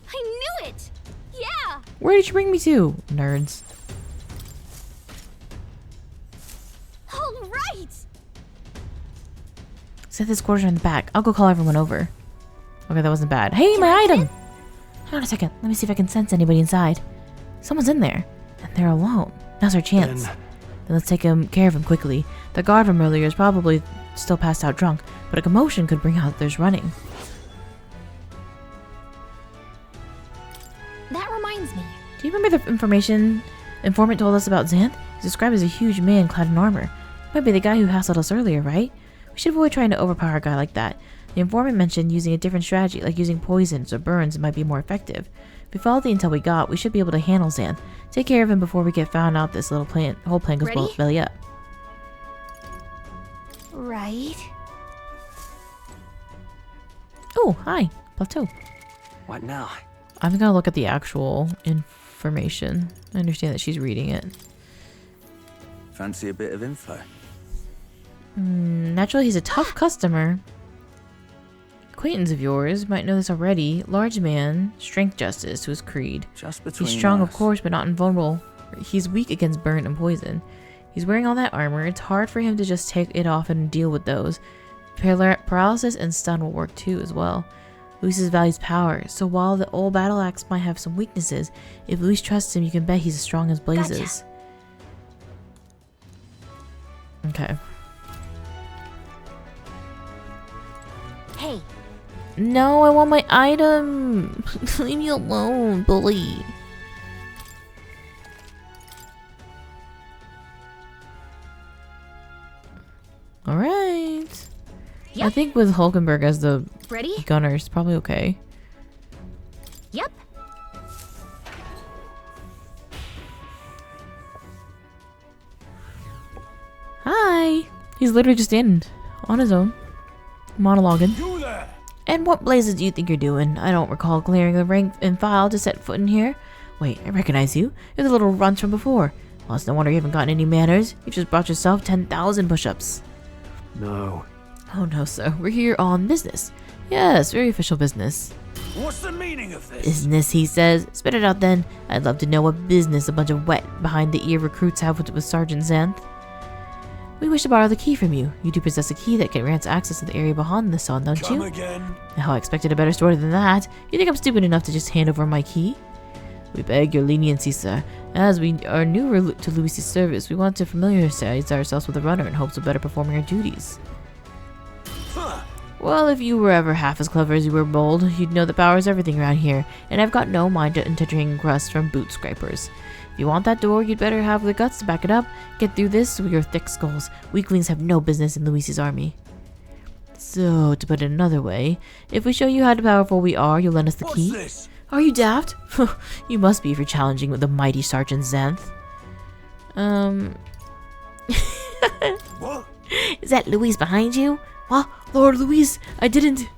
I knew it! Yeah! Where did you bring me to? Nerds. All right! Set this quarter in the back. I'll go call everyone over. Okay, that wasn't bad. Hey, my item! Hang on a second. Let me see if I can sense anybody inside. Someone's in there. And they're alone. Now's our chance. Then let's take care of him quickly. The guard from earlier is probably still passed out drunk, but a commotion could bring out others running. That reminds me. Do you remember the informant told us about Xanth? He's described as a huge man clad in armor. Might be the guy who hassled us earlier, right? We should avoid trying to overpower a guy like that. The informant mentioned using a different strategy, like using poisons or burns might be more effective. If we follow the intel we got, we should be able to handle Xanth. Take care of him before we get found out this whole plan goes belly up. Right? Oh, hi. Plateau. What now? I'm gonna look at the actual information. I understand that she's reading it. Fancy a bit of info? Naturally, he's a tough customer. Acquaintance of yours might know this already. Large man, strength justice to his creed. Just between He's strong, us. of course, but not invulnerable. He's weak against burn and poison. He's wearing all that armor. It's hard for him to just take it off and deal with those. Paralysis and stun will work too as well. Luis values power, so while the old battle axe might have some weaknesses, if Luis trusts him, you can bet he's as strong as blazes. Gotcha. Okay. Hey, No, I want my item. Leave me alone, bully. All right. I Yep. think with Hulkenberg as the ready? gunner, it's probably okay. Yep. Hi. He's literally just in on his own. Monologuing. You there! And what blazes do you think you're doing? I don't recall clearing the rank and file to set foot in here. Wait, I recognize you. You're the little runt from before. Well, it's no wonder you haven't gotten any manners. You've just brought yourself 10,000 push-ups. No. Oh no, sir. We're here on business. Yes, very official business. What's the meaning of this? Business, he says. Spit it out then. I'd love to know what business a bunch of wet behind-the-ear recruits have with Sergeant Xanth. We wish to borrow the key from you. You do possess a key that can grant access to the area behind the sun, don't Come you? again? Oh, I expected a better story than that. You think I'm stupid enough to just hand over my key? We beg your leniency, sir. As we are newer to Louis's service, we want to familiarize ourselves with the runner in hopes of better performing our duties. Huh. Well, if you were ever half as clever as you were bold, you'd know that power is everything around here, and I've got no mind to entertain crusts from boot scrapers. If you want that door, you'd better have the guts to back it up. Get through this with your thick skulls. Weaklings have no business in Louis's army. So, to put it another way, if we show you how powerful we are, you'll lend us the What's key? this? Are you daft? You must be for challenging with the mighty Sergeant Xanth. What? Is that Louise behind you? What? Lord Louise, I didn't.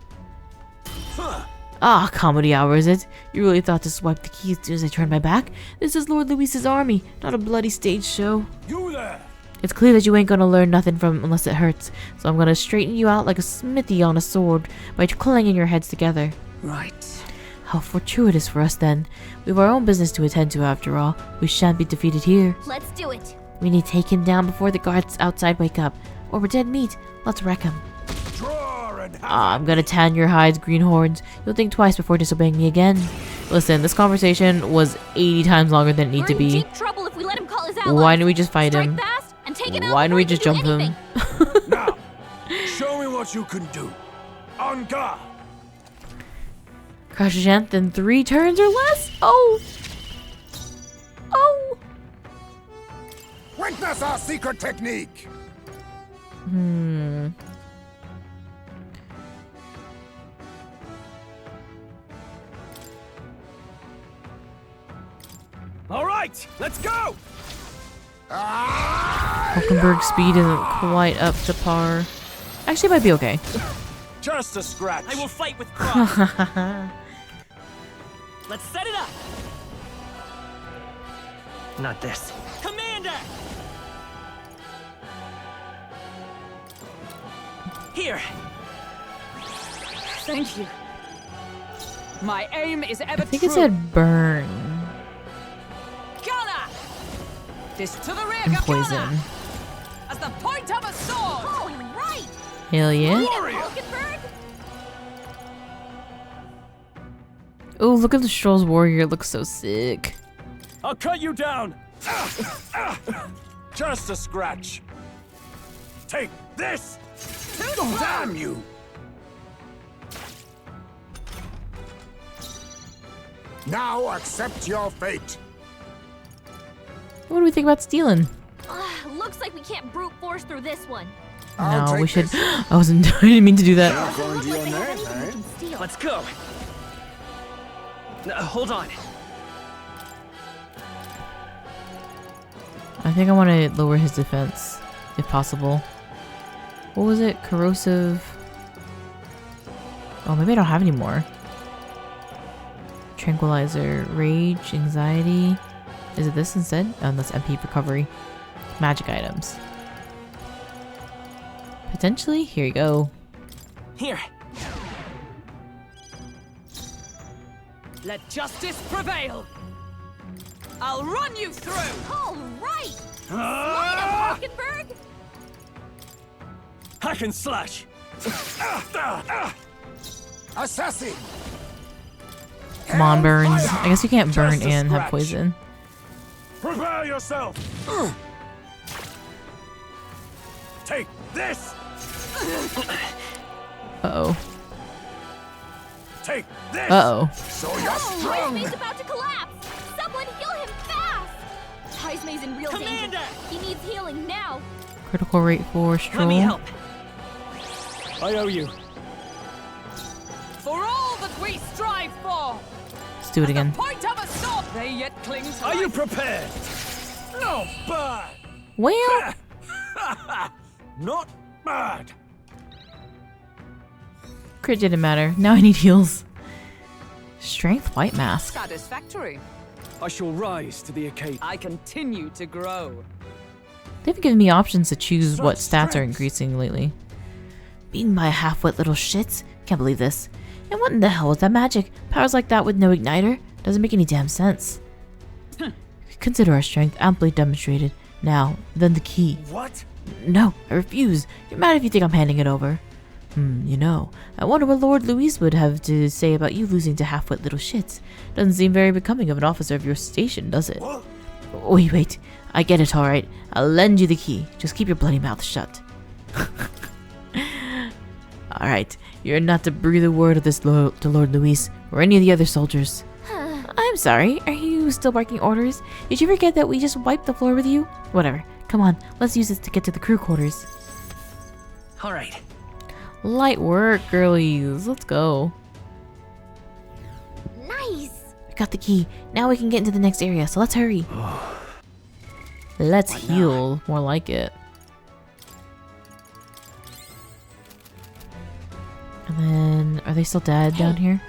Huh. Ah, comedy hour, is it? You really thought to swipe the key as soon as I turned my back? This is Lord Louise's army, not a bloody stage show. You there! It's clear that you ain't gonna learn nothing from unless it hurts, so I'm gonna straighten you out like a smithy on a sword by clanging your heads together. Right. How fortuitous for us then. We've our own business to attend to after all. We shan't be defeated here. Let's do it. We need to take him down before the guards outside wake up. Or we're dead meat. Let's wreck him. Draw and have I'm gonna tan your hides, greenhorns. You'll think twice before disobeying me again. Listen, this conversation was 80 times longer than it needed to We're in be. deep trouble if we let him call his allies. Why don't we just fight him? Strike fast and take him out Why don't we before he just can jump do him? anything. Now, show me what you can do. On guard. Crush Xanth in 3 turns or less? Oh! Oh! Witness our secret technique. All right, let's go. Hulkenberg's speed isn't quite up to par. Actually, it might be okay. Just a scratch. I will fight with pride. Let's set it up. Not this. Commander! Here. Thank you. My aim is ever I think it said burn Gunner! This to the rear, and Gunner! poison. As the point of a sword! Oh, right. Hell yeah. Hulkenberg? Oh, look at the Stroll's warrior. It looks so sick. I'll cut you down. Just a scratch. Take this. Damn you. Now accept your fate. What do we think about stealing? Looks like we can't brute force through this one. No, we should. I didn't mean to do that. Doesn't look like they have anything we can steal. Let's go. Hold on. I think I want to lower his defense, if possible. What was it? Corrosive. Oh, maybe I don't have any more. Tranquilizer, rage, anxiety. Is it this instead? Oh, that's MP recovery. Magic items. Potentially? Here you go. Here. Let justice prevail! I'll run you through! All right. Slide him, Hulkenberg. Hack and slash. Assassin. Come on, Burns. Fire! I guess you can't burn Just a and have scratch. poison. Prepare yourself. Take this. Uh-oh. Take this. Uh-oh. So you're Oh, strong. Heismay's about to collapse. Someone heal him fast. Heismay's in real Commander! danger. He needs healing now. Critical rate for Let Stroll. me help. I owe you. For all that we strive for! Let's do it again. Point of a sword! They yet cling to Are you life. prepared? No bad. Well, Not bad. Crit didn't matter. Now I need heals. Strength white mask. Satisfactory. I shall rise to the occasion. I continue to grow. They've given me options to choose Such what stats are strength. increasing lately. Beaten by half-wit little shits? Can't believe this. And what in the hell is that magic? Powers like that with no igniter? Doesn't make any damn sense. Consider our strength amply demonstrated. Now, then the key. What? No, I refuse. You're mad if you think I'm handing it over. You know, I wonder what Lord Louis would have to say about you losing to half-wit little shits. Doesn't seem very becoming of an officer of your station, does it? What? Wait. I get it, alright. I'll lend you the key. Just keep your bloody mouth shut. Alright, you're not to breathe a word of this to Lord Louis or any of the other soldiers. I'm sorry, are you still barking orders? Did you forget that we just wiped the floor with you? Whatever, come on, let's use this to get to the crew quarters. Alright. Light work, girlies. Let's go. Nice. We got the key. Now we can get into the next area, so let's hurry. Let's heal. More like it. And then, are they still dead down here?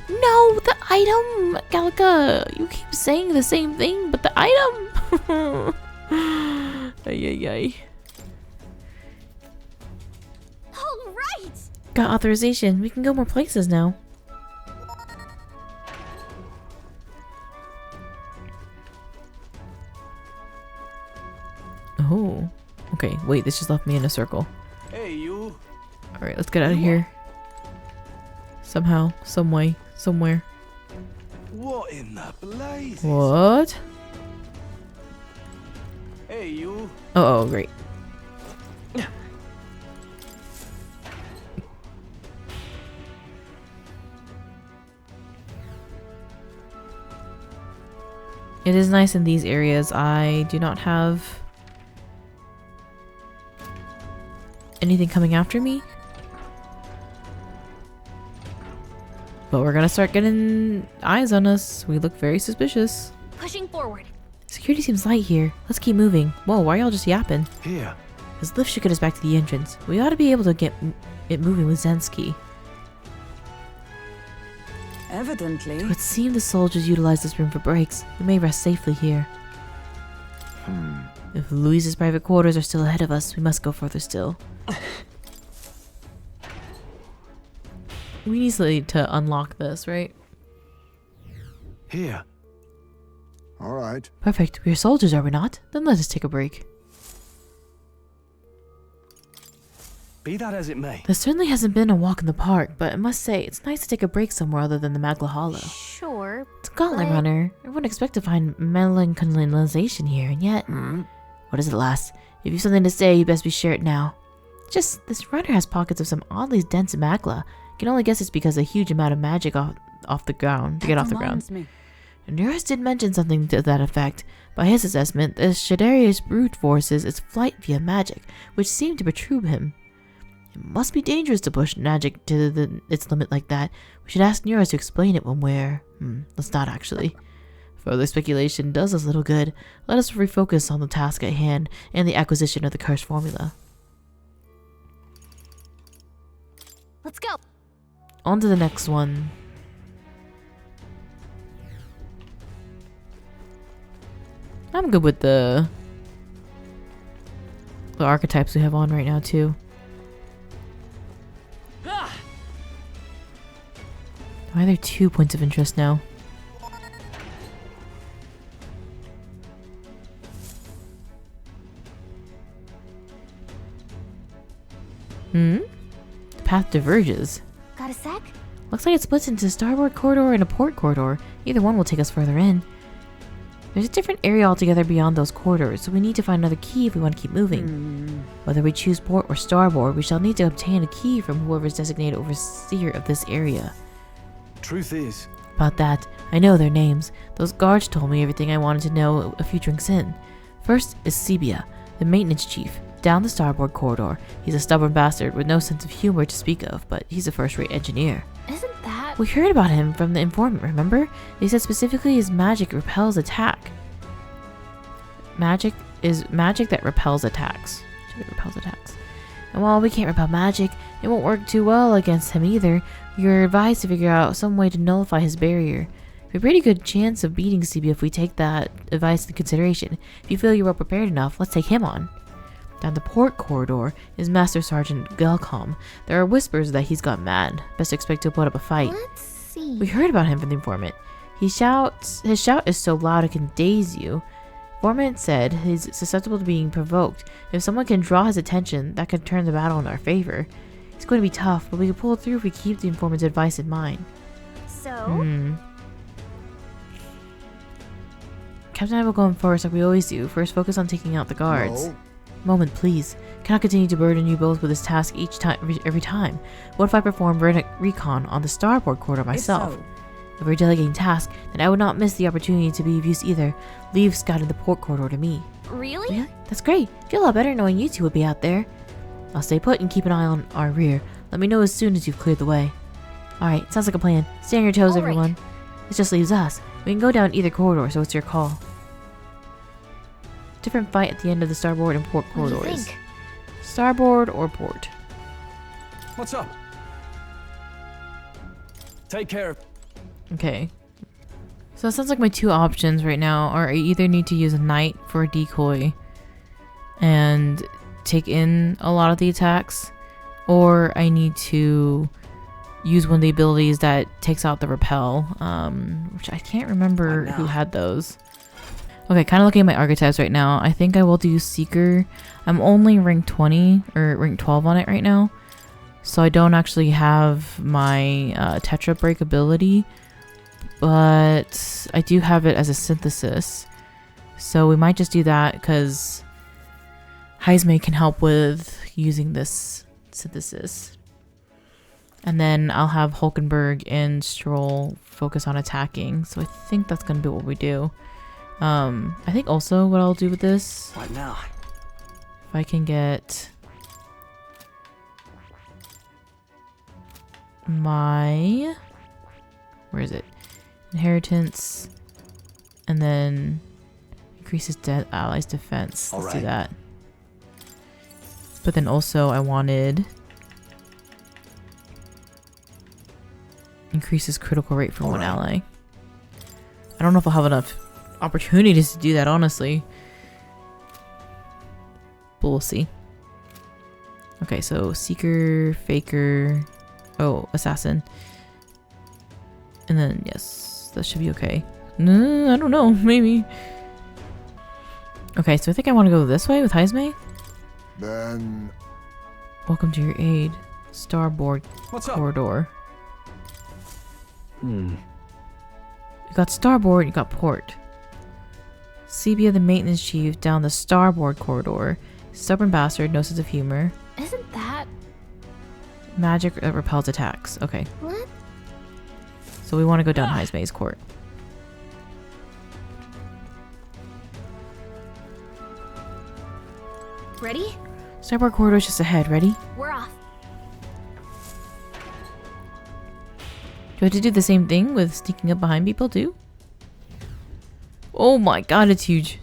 No, the item! Gallica, you keep saying the same thing, but the item! Ay. All right. Got authorization. We can go more places now. Oh. Okay, wait, this just left me in a circle. Hey, you. Alright, let's get out of here. Somehow, some way, somewhere. What in the blazes? What? Hey, you. Oh, great. It is nice in these areas. I do not have anything coming after me. But we're gonna start getting eyes on us. We look very suspicious. Pushing forward. Security seems light here. Let's keep moving. Whoa, why y'all just yapping? Here. This lift should get us back to the entrance. We ought to be able to get it moving with Zensky. Evidently. It would seem the soldiers utilize this room for breaks. We may rest safely here. If Louise's private quarters are still ahead of us, we must go further still. We need to unlock this, right? Here. All right. Perfect. We are soldiers, are we not? Then let us take a break. Be that as it may. There certainly hasn't been a walk in the park, but I must say, it's nice to take a break somewhere other than the Magla Hollow. Sure. It's a gauntlet But- runner. I wouldn't expect to find melancholinization here, and yet... What is it, lass? If you've something to say, you best be share it now. Just, this runner has pockets of some oddly dense magla. I can only guess it's because a huge amount of magic off the ground, to get off the ground. Reminds me. Nearest did mention something to that effect. By his assessment, the Shadarius brute forces its flight via magic, which seemed to perturb him. It must be dangerous to push magic to its limit like that. We should ask Nearest to explain it when we're... let's not actually. Further speculation does us little good. Let us refocus on the task at hand and the acquisition of the cursed formula. Let's go. On to the next one. I'm good with the archetypes we have on right now too. Why are there 2 points of interest now? The path diverges. Got a sec? Looks like it splits into a starboard corridor and a port corridor. Either one will take us further in. There's a different area altogether beyond those corridors, so we need to find another key if we want to keep moving. Whether we choose port or starboard, we shall need to obtain a key from whoever's designated overseer of this area. Truth is, About that, I know their names. Those guards told me everything I wanted to know a few drinks in. First is Sebia, the maintenance chief, down the starboard corridor. He's a stubborn bastard with no sense of humor to speak of, but he's a first-rate engineer. Isn't that... We heard about him from the informant, remember? They said specifically his magic repels attack. Magic is magic that repels attacks. It repels attacks. And while we can't repel magic, it won't work too well against him either. You're advised to figure out some way to nullify his barrier. We have a pretty good chance of beating CB if we take that advice into consideration. If you feel you're well prepared enough, let's take him on. Down the port corridor is Master Sergeant Gelcom. There are whispers that he's got mad. Best expect to put up a fight. Let's see. We heard about him from the informant. His shout is so loud it can daze you. Informant said he's susceptible to being provoked. If someone can draw his attention, that could turn the battle in our favor. It's going to be tough, but we can pull it through if we keep the informant's advice in mind. So? Captain and I will go in first like we always do. First, focus on taking out the guards. No. Moment, please. Cannot continue to burden you both with this task every time. What if I perform recon on the starboard corridor myself? So, If we're delegating tasks, then I would not miss the opportunity to be of use either. Leave scouting the port corridor to me. Really? Really? That's great. Feel a lot better knowing you two would be out there. I'll stay put and keep an eye on our rear. Let me know as soon as you've cleared the way. Alright, sounds like a plan. Stay on your toes, All right. everyone. This just leaves us. We can go down either corridor, so it's your call. Different fight at the end of the starboard and port What do you corridors. think? Starboard or port? What's up? Take care of... Okay. So it sounds like my two options right now are I either need to use a knight for a decoy and take in a lot of the attacks, or I need to use one of the abilities that takes out the repel, which I can't remember who had those. Okay, kind of looking at my archetypes right now, I think I will do Seeker. I'm only rank 20 or rank 12 on it right now, so I don't actually have my Tetra Break ability, but I do have it as a synthesis. So we might just do that because Heisme can help with using this synthesis. And then I'll have Hulkenberg and Stroll focus on attacking. So I think that's going to be what we do. I think also what I'll do with this, What now? if I can get my, where is it? Inheritance, and then increases allies defense. Let's do that. But then also I wanted increases critical rate for one ally. I don't know if I'll have enough opportunities to do that, honestly. But we'll see. Okay, so Seeker, Faker, Assassin. And then, yes, that should be okay. No, I don't know, maybe. Okay, so I think I want to go this way with Heisme. Then... Welcome to your aid. Starboard What's up? corridor. You got starboard, you got port. CB the maintenance chief down the starboard corridor. Stubborn bastard, no sense of humor. Isn't that... Magic that repels attacks. Okay, What? so we want to go down Heisme's court. Ready? Starboard corridor is just ahead. Ready? We're off. Do I have to do the same thing with sneaking up behind people too? Oh my god, it's huge.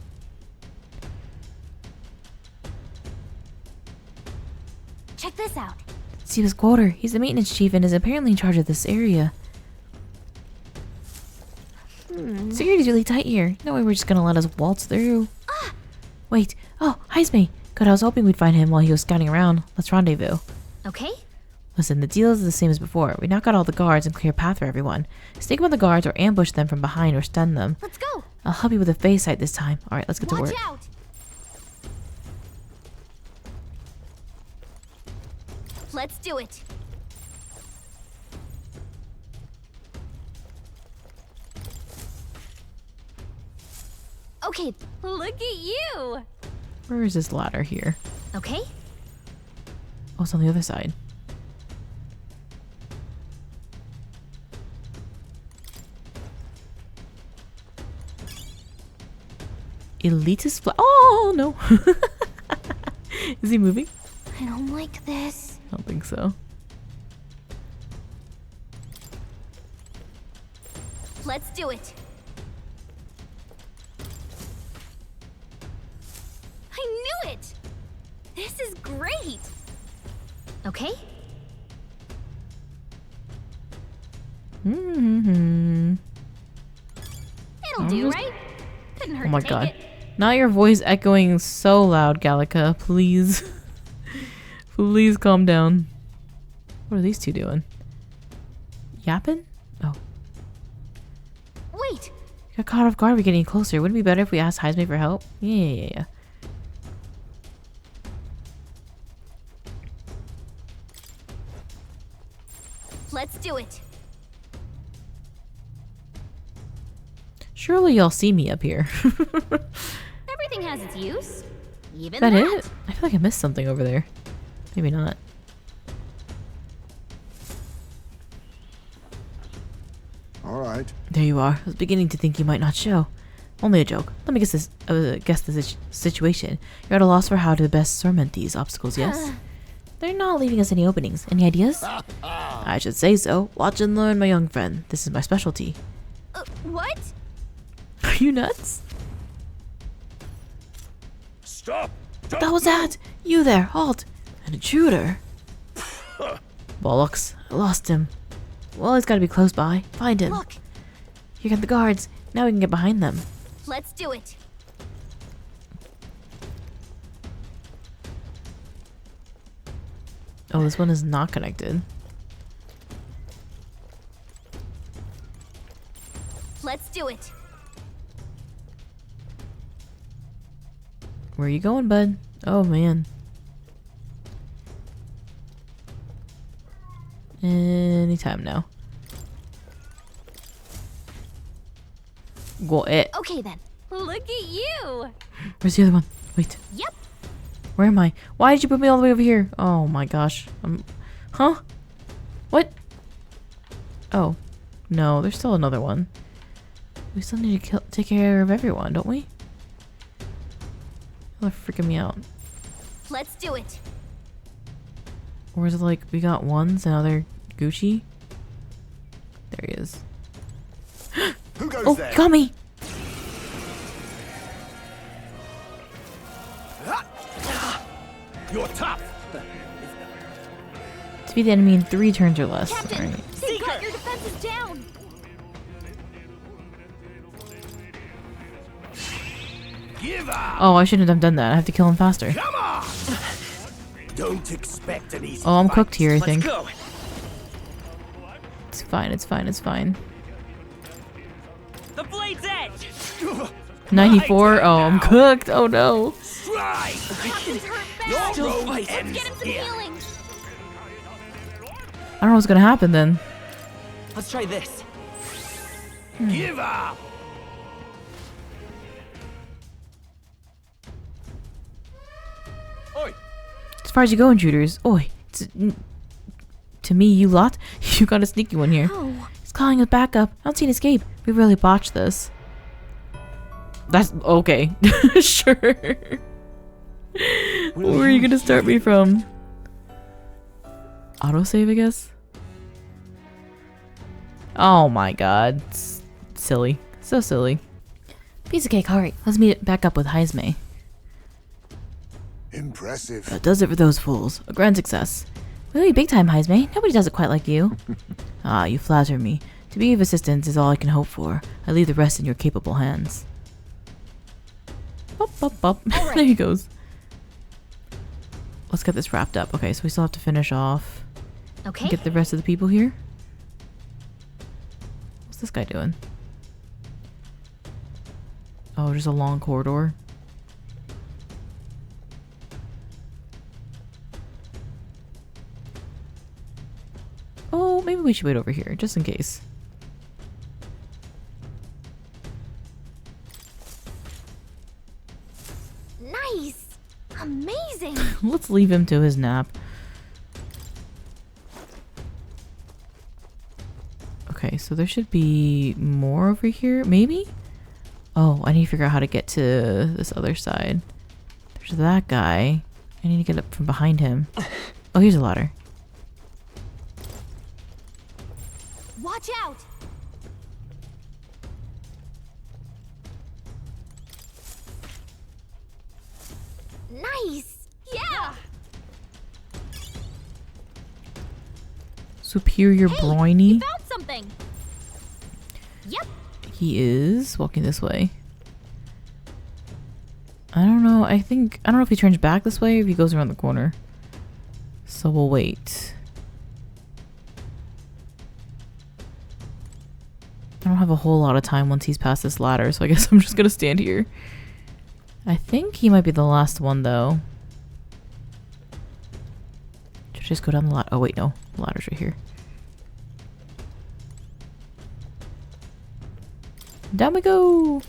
Check this out. See his quarter. He's the maintenance chief and is apparently in charge of this area. Security's really tight here. No way we're just gonna let us waltz through. Wait. Oh, Heisme. Good, I was hoping we'd find him while he was scouting around. Let's rendezvous. Okay? Listen, the deal is the same as before. We knock out all the guards and clear a path for everyone. Sneak on the guards or ambush them from behind or stun them. Let's go. I'll help you with a phase sight this time. Alright, let's get to Watch work. out. Let's do it. Okay, look at you. Where is this ladder here? Okay? Oh, it's on the other side. Elitist oh no. Is he moving? I don't like this. I don't think so. Let's do it. I knew it. This is great. Okay? Mm-hmm. It'll do, right? Couldn't hurt Oh my to take god. it. Not your voice echoing so loud, Gallica. Please. Please calm down. What are these two doing? Yapping? Oh. Wait! Got caught off guard by getting closer. Wouldn't it be better if we asked Heisme for help? Yeah. Let's do it. Surely y'all see me up here. Everything has its use. Even That it? I feel like I missed something over there. Maybe not. All right. There you are. I was beginning to think you might not show. Only a joke. Let me guess the situation. You're at a loss for how to best surmount these obstacles, yes? They're not leaving us any openings. Any ideas? I should say so. Watch and learn, my young friend. This is my specialty. What? Are you nuts? Stop! What the hell was that? You there, halt! An intruder. Bollocks. I lost him. Well, he's gotta be close by. Find him. Look, Here come the guards. Now we can get behind them. let's do it. Oh, this one is not connected. Let's do it. Where are you going, bud? Oh, man. Anytime now. Got it. Okay then. Look at you. Where's the other one? Wait. Yep. Where am I? Why did you put me all the way over here? Oh my gosh. Huh? What? Oh. No, there's still another one. We still need to take care of everyone, don't we? They're freaking me out. Let's do it. Or is it like we got ones and now they're Gucci? There he is. Who goes Oh, there? got me! You're tough. Defeat the enemy in 3 turns or less. Captain, Alright. they cut your defenses down. Give up. Oh, I shouldn't have done that. I have to kill him faster. Come on. Don't expect an easy Oh, I'm fight. cooked here, I Let's think. go. It's fine, it's fine, it's fine. The blade's edge. 94? Oh, I'm cooked. Oh no. Try. Captain's hurt Your bad. road Let's ends get him some here. healing. I don't know what's gonna happen then. Let's try this. Give up. Oi. As far as you go, intruders. Oi. To me, you lot. You got a sneaky one here. Oh, He's calling us back up. I don't see an escape. We really botched this. That's okay. Sure. Where are you gonna start me from? Autosave, I guess? Oh my god. Silly. So silly. Piece of cake, hurry. Let's meet back up with Heisme. Impressive. That does it for those fools. A grand success. Really big time, Heisme. Nobody does it quite like you. Ah, you flatter me. To be of assistance is all I can hope for. I leave the rest in your capable hands. Up, up, up. There he goes. Let's get this wrapped up. Okay, so we still have to finish off. okay. Get the rest of the people here. What's this guy doing? Oh, just a long corridor. Oh, maybe we should wait over here, just in case. Nice. Amazing. Let's leave him to his nap. Okay, so there should be more over here, maybe? Oh, I need to figure out how to get to this other side. There's that guy. I need to get up from behind him. Oh, here's a ladder. Watch out. Nice. Yeah. Superior Hey, Briny. you found something. Yep. He is walking this way. I don't know. I don't know if he turns back this way or if he goes around the corner. So we'll wait. I don't have a whole lot of time once he's past this ladder, so I guess I'm just gonna stand here. I think he might be the last one though. Should I just go down the ladder? Oh wait, no. The ladder's right here. Down we go!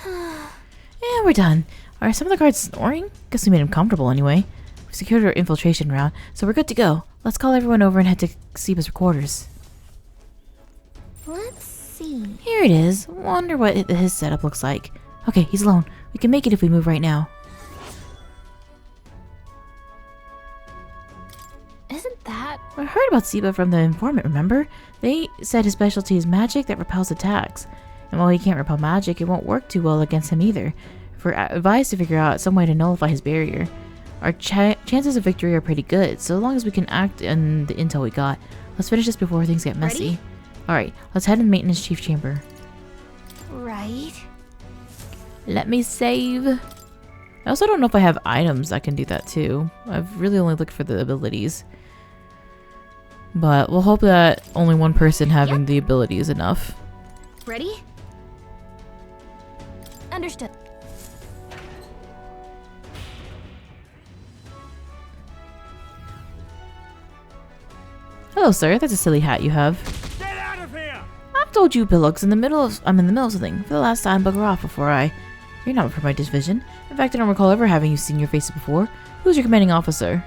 And we're done. Are some of the guards snoring? Guess we made them comfortable anyway. We've secured our infiltration route, so we're good to go. Let's call everyone over and head to Seba's quarters. Let's see. Here it is. Wonder what his setup looks like. Okay, he's alone. We can make it if we move right now. Isn't that? I heard about Seba from the informant, remember? They said his specialty is magic that repels attacks. And while he can't repel magic, it won't work too well against him either. We're advised to figure out some way to nullify his barrier. Our chances of victory are pretty good, so long as we can act on the intel we got. Let's finish this before things get messy. Alright, let's head to the maintenance chief chamber. Right. Let me save. I also don't know if I have items that can do that too. I've really only looked for the abilities. But we'll hope that only one person having the ability is enough. Ready? Understood. Hello, sir. That's a silly hat you have. Get out of here! I've told you, Pillocks, I'm in the middle of something. For the last time, bugger off before You're not from my division. In fact, I don't recall ever having you seen your faces before. Who's your commanding officer?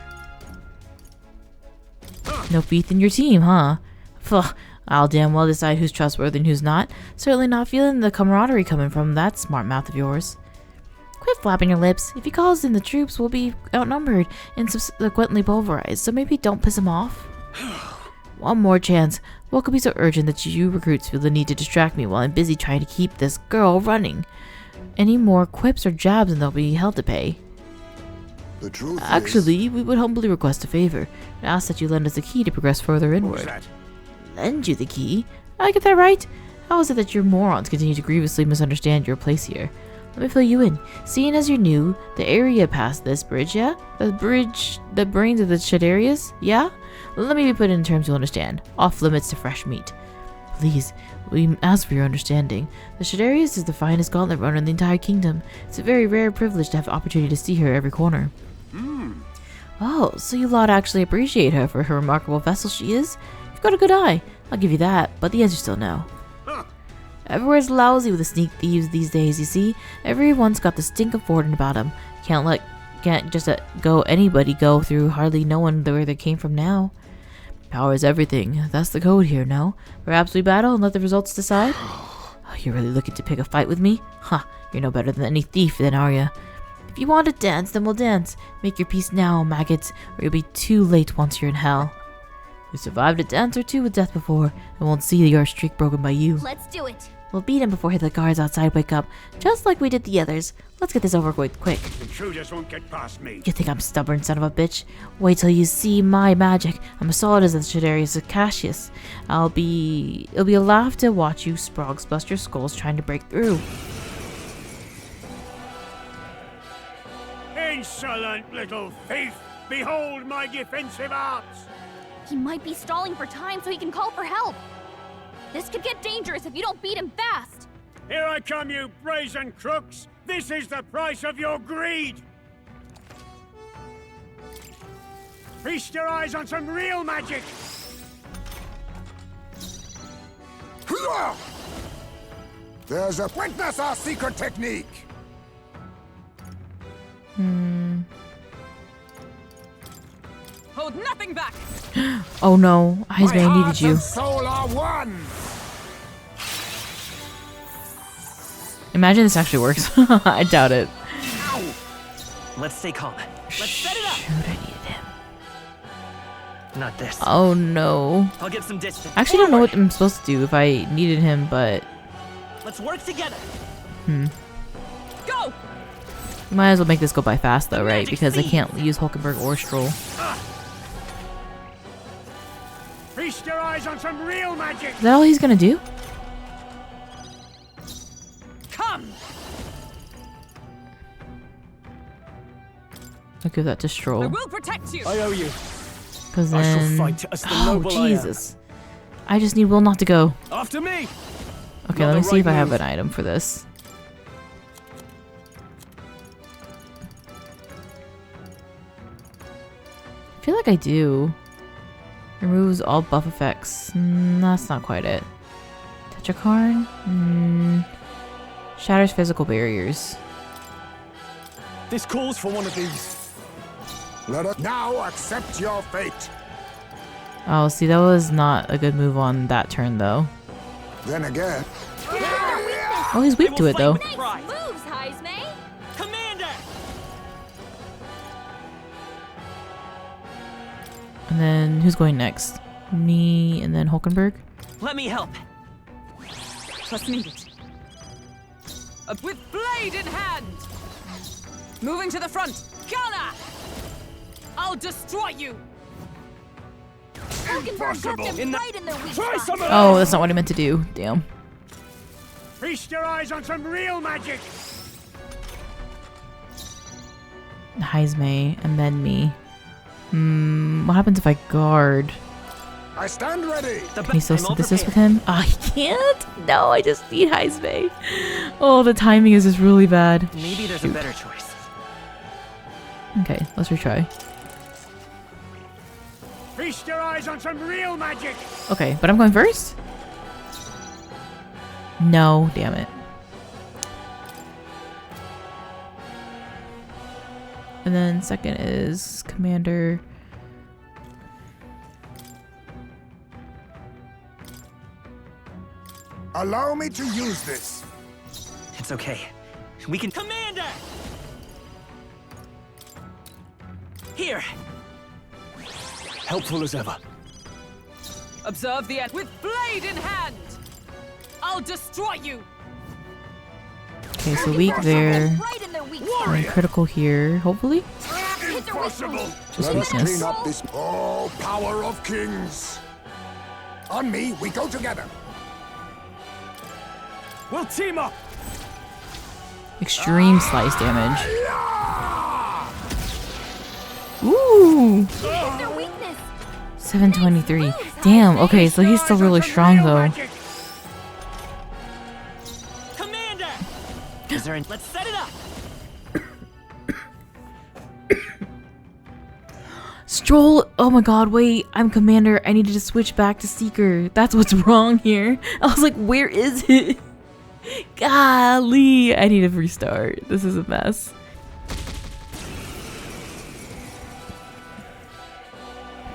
No faith in your team, huh? Pugh, I'll damn well decide who's trustworthy and who's not. Certainly not feeling the camaraderie coming from that smart mouth of yours. Quit flapping your lips. If he calls in the troops, we'll be outnumbered and subsequently pulverized, so maybe don't piss him off. One more chance. What could be so urgent that you recruits feel the need to distract me while I'm busy trying to keep this girl running? Any more quips or jabs and they'll be held to pay. The truth Actually, we would humbly request a favor and ask that you lend us a key to progress further inward. Lend you the key? Did I get that right? How is it that your morons continue to grievously misunderstand your place here? Let me fill you in. Seeing as you're new, the area past this bridge, yeah? The bridge that brings to the Shadarius, yeah? Let me be put in terms you'll understand. Off limits to fresh meat. Please, we ask for your understanding. The Shadarius is the finest gauntlet runner in the entire kingdom. It's a very rare privilege to have the opportunity to see her every corner. Oh, so you lot actually appreciate her for her remarkable vessel she is? You've got a good eye. I'll give you that, but the answer's still no. Everywhere's lousy with the sneak thieves these days, you see. Everyone's got the stink of Forden about them. Can't just anybody go through hardly knowing where they came from now. Power is everything. That's the code here, no? Perhaps we battle and let the results decide? Oh, you're really looking to pick a fight with me? Huh, you're no better than any thief then, are ya? If you want to dance, then we'll dance. Make your peace now, maggots, or you'll be too late once you're in hell. We survived a dance or two with death before, and won't see your streak broken by you. Let's do it. We'll beat him before the guards outside wake up, just like we did the others. Let's get this over with quick. Intruders won't get past me. You think I'm stubborn, son of a bitch? Wait till you see my magic. I'm as solid as the Shadarius of Cassius. It'll be a laugh to watch you sprogs bust your skulls trying to break through. Insolent little thief! Behold my defensive arts! He might be stalling for time so he can call for help. This could get dangerous if you don't beat him fast. Here I come, you brazen crooks! This is the price of your greed! Feast your eyes on some real magic! There's a witness our secret technique! Hold nothing back! Oh no, Aigis, I needed you. And soul are one! Imagine this actually works. I doubt it. Let's stay calm. Let's set it up. Shoot, I needed him. Not this. Oh no. I'll get some distance. I actually don't know what I'm supposed to do if I needed him, but Let's work together. Go! might as well make this go by fast though, right? Because I can't use Hulkenberg or Stroll. Feast your eyes on some real magic! Is that all he's gonna do? Come! I'll give that to I Stroll. will protect you! I owe you. Because I shall then... fight as the oh, noble I am. Jesus. I just need Will not to go. After me! Okay, Not let me the see if right I have move. an item for this. I feel like I do. Removes all buff effects. That's not quite it. Touch a card? Shatters physical barriers. This calls for one of these. Let us now accept your fate. Oh, see, that was not a good move on that turn, though. Then again, Oh, he's weak to it, though. Nice moves, Heisme! Commander! And then, who's going next? Me, and then Hulkenberg? Let me help. Trust needed. With blade in hand! Moving to the front! Gunner! I'll destroy you! Hulkenberg got them right in their weak Try spot. some of Oh, that's not what I meant to do. Damn. Feast your eyes on some real magic! Heisme, and then me. What happens if I guard? I stand ready. Can you still synthesis with him? I can't? No, I just need Heisme. Oh, the timing is just really bad. Maybe there's a better choice. Okay, let's retry. Feast your eyes on some real magic! Okay, but I'm going first? No, damn it. And then second is Commander. Allow me to use this. It's okay. We can... Commander! Here! Helpful as ever. Observe the end with blade in hand! I'll destroy you! Okay, so weak there. Right in their weak spot. And critical here, hopefully. Hit their weak point. Just Let us weakness. clean up this. Oh, power of kings. On me, we go together. We'll team up! Extreme slice damage. Ooh! Hit their weakness. 723. Damn, okay, so he's still really strong though. Commander! Is there any... Let's set it up! Stroll! Oh my god, wait, I'm Commander. I needed to switch back to Seeker. That's what's wrong here. I was like, where is it? Golly, I need to restart. This is a mess.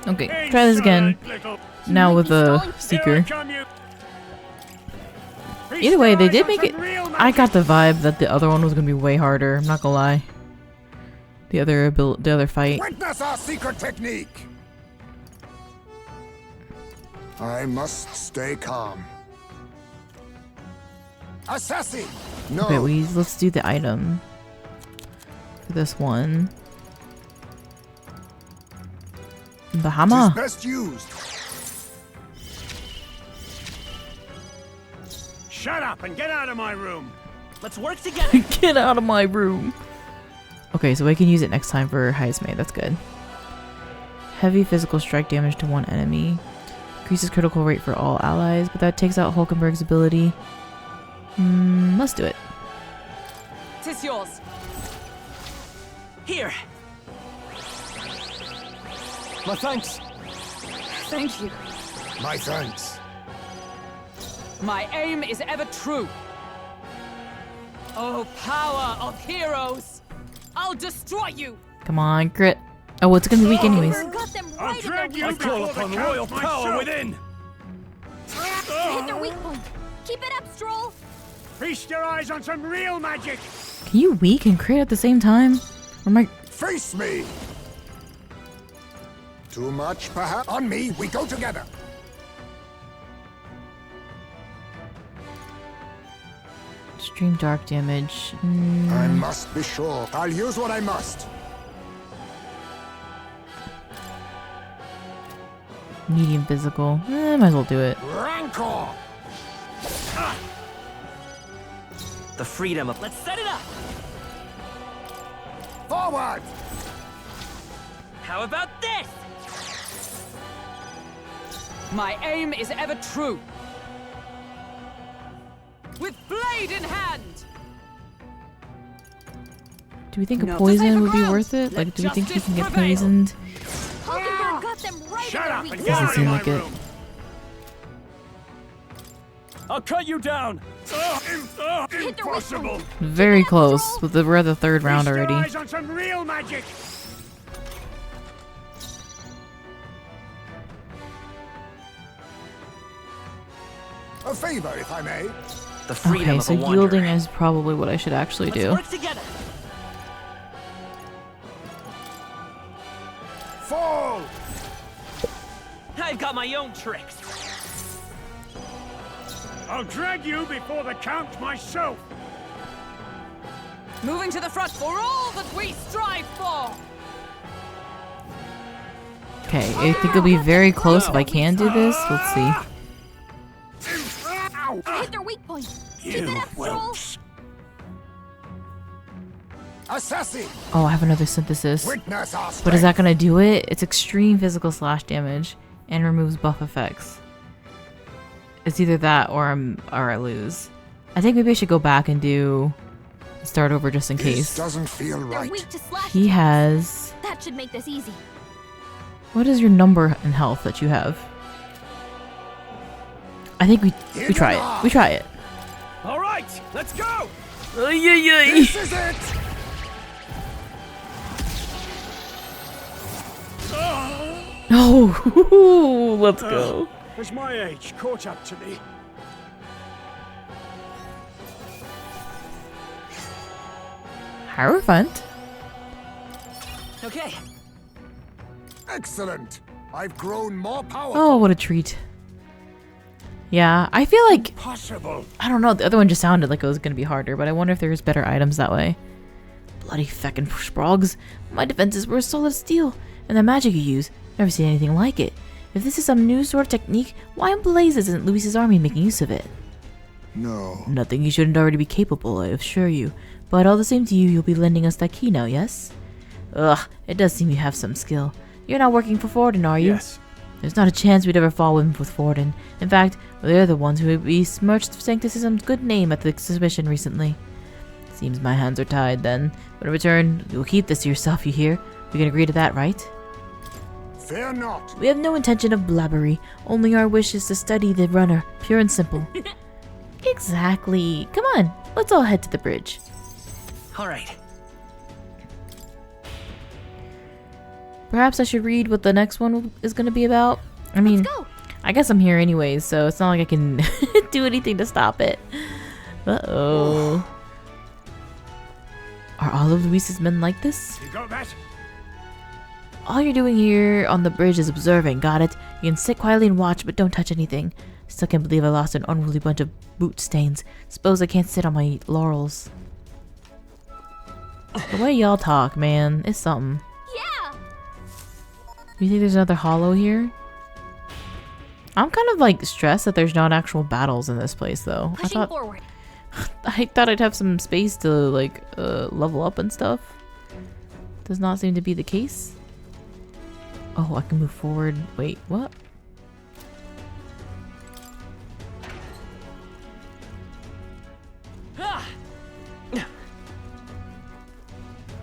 Okay, try this again. Now with a Seeker. Either way, they did make it. I got the vibe that the other one was gonna be way harder. I'm not gonna lie. The other fight. Witness our secret technique. I must stay calm. Assassin! No. Okay, let's do the item for this one. Tis Bahama. best used. Shut up and get out of my room! Let's work together! Get out of my room. Okay, so I can use it next time for Heisme. That's good. Heavy physical strike damage to one enemy. Increases critical rate for all allies, but that takes out Hulkenberg's ability. Let's do it. Tis yours. Here! My thanks! Thank you. My thanks. My aim is ever true. Oh, power of heroes! I'll destroy you! Come on, crit. Oh, it's gonna be weak anyways. Hulkenberg got them I'll right in their drag weak you I spot. call before upon the royal count power myself. within! Hit their weak point. Keep it up, Stroll. Feast your eyes on some real magic! Can you weak and crit at the same time? Or am I... Face me. Too much, perhaps? On me, we go together. Extreme dark damage. I must be sure. I'll use what I must. Medium physical. Might as well do it. Rancor! The freedom of. Let's set it up! Forward! How about this? My aim is ever true. With blade in hand. Do we think a No. poison would be worth it? Like, do we think he can get poisoned? Hulkenberg got them right Shut in up their and weak get Doesn't out of seem my like it. room. I'll cut you down! Hit their weak Impossible. point. Very close. But we're at the third round Feast your already. eyes on some real magic. A favor, if I may. The freedom Okay, of so a wanderer. yielding is probably what I should actually Let's do. work together. Fall! I've got my own tricks. I'll drag you before the count myself. Moving to the front for all that we strive for. Okay, I think it'll be very close if I can do this. Let's see. Hit their weak point. Keep You it up, Stroll. whelps. Assassin! Oh, I have another synthesis. Witness our But is that gonna do it? It's extreme physical slash damage and removes buff effects. It's either that or I lose. I think maybe I should go back and start over just in This case. doesn't feel They're right. weak to slash. He has. That should make this easy. What is your number in health that you have? I think we try it. We try it. All right, let's go! This is it! Oh, let's go. Has my age caught up to me? Hierophant? Okay. Excellent! I've grown more powerful. Oh, what a treat. Yeah, I feel like, Possible. I don't know, the other one just sounded like it was going to be harder, but I wonder if there's better items that way. Bloody feckin' sprogs. My defenses were solid steel, and the magic you use, never seen anything like it. If this is some new sort of technique, why in blazes isn't Luis's army making use of it? No. Nothing you shouldn't already be capable, I assure you. But all the same to you, you'll be lending us that key now, yes? Ugh, it does seem you have some skill. You're not working for Forden, are you? Yes. There's not a chance we'd ever fall in with Forden. In fact, they're the ones who besmirched Sanctusism's good name at the exhibition recently. Seems my hands are tied then. But in return, you'll keep this to yourself, you hear? We can agree to that, right? Fear not. We have no intention of blabbery. Only our wish is to study the runner, pure and simple. Exactly. Come on, let's all head to the bridge. All right. Perhaps I should read what the next one is going to be about. I mean, Go. I guess I'm here anyways, so it's not like I can do anything to stop it. Uh-oh. Are all of Luis's men like this? You got that? All you're doing here on the bridge is observing, got it? You can sit quietly and watch, but don't touch anything. Still can't believe I lost an unruly bunch of boot stains. Suppose I can't sit on my laurels. The way y'all talk, man, it's something. Yeah. You think there's another hollow here? I'm kind of like stressed that there's not actual battles in this place though. Pushing forward. I thought I'd have some space to like level up and stuff. Does not seem to be the case. Oh, I can move forward. Wait, what?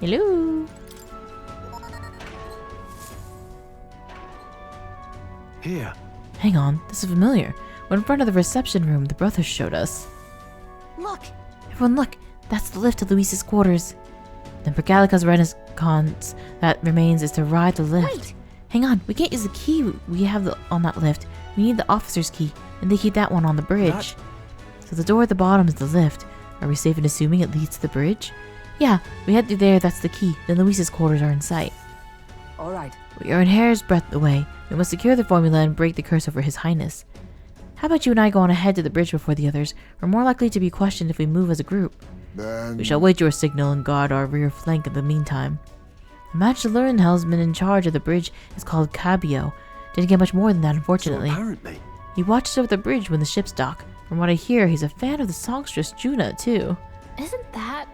Hello. Here. Hang on, this is familiar. We're in front of the reception room the brothers showed us. Look. Everyone look, that's the lift to Luis's quarters. The Brigalica's renaissance that remains is to ride the lift. Wait. Hang on, we can't use the key we have on that lift. We need the officer's key, and they keep that one on the bridge. So the door at the bottom is the lift. Are we safe in assuming it leads to the bridge? Yeah, we head through there, that's the key. Then Luis's quarters are in sight. All right. We are in hair's breadth away. We must secure the formula and break the curse over His Highness. How about you and I go on ahead to the bridge before the others? We're more likely to be questioned if we move as a group. Then We shall wait your signal and guard our rear flank in the meantime. The Magdalene helmsman in charge of the bridge is called Cabio. Didn't get much more than that, unfortunately. So apparently, He watches over the bridge when the ships dock. From what I hear, he's a fan of the songstress Juna, too. Isn't that...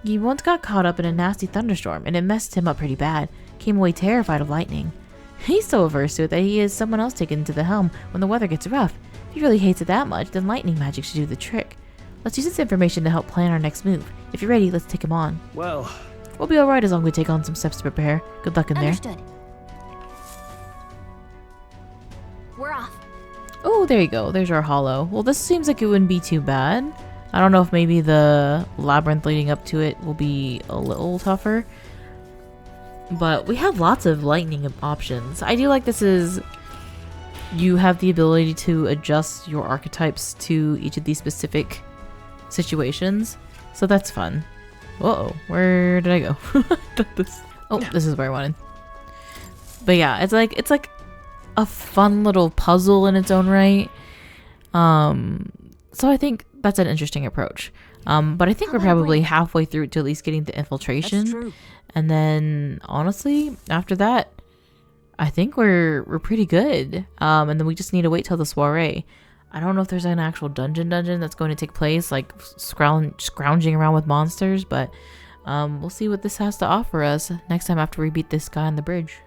He once got caught up in a nasty thunderstorm, and it messed him up pretty bad. Came away terrified of lightning. He's so averse to it that he has someone else taken to the helm when the weather gets rough. If he really hates it that much, then lightning magic should do the trick. Let's use this information to help plan our next move. If you're ready, let's take him on. Well, We'll be alright as long as we take on some steps to prepare. Good luck in there. Understood. We're off. Oh, there you go. There's our hollow. Well, this seems like it wouldn't be too bad. I don't know if maybe the labyrinth leading up to it will be a little tougher. But we have lots of lightning options. I do like this is... You have the ability to adjust your archetypes to each of these specific situations. So that's fun. Uh-oh. Where did I go? This is where I wanted. But yeah, it's like a fun little puzzle in its own right. So I think that's an interesting approach. But I think we're probably halfway through to at least getting the infiltration. That's true. And then honestly, after that, I think we're pretty good. And then we just need to wait till the soiree. I don't know if there's an actual dungeon that's going to take place, like scrounging around with monsters, but we'll see what this has to offer us next time after we beat this guy on the bridge.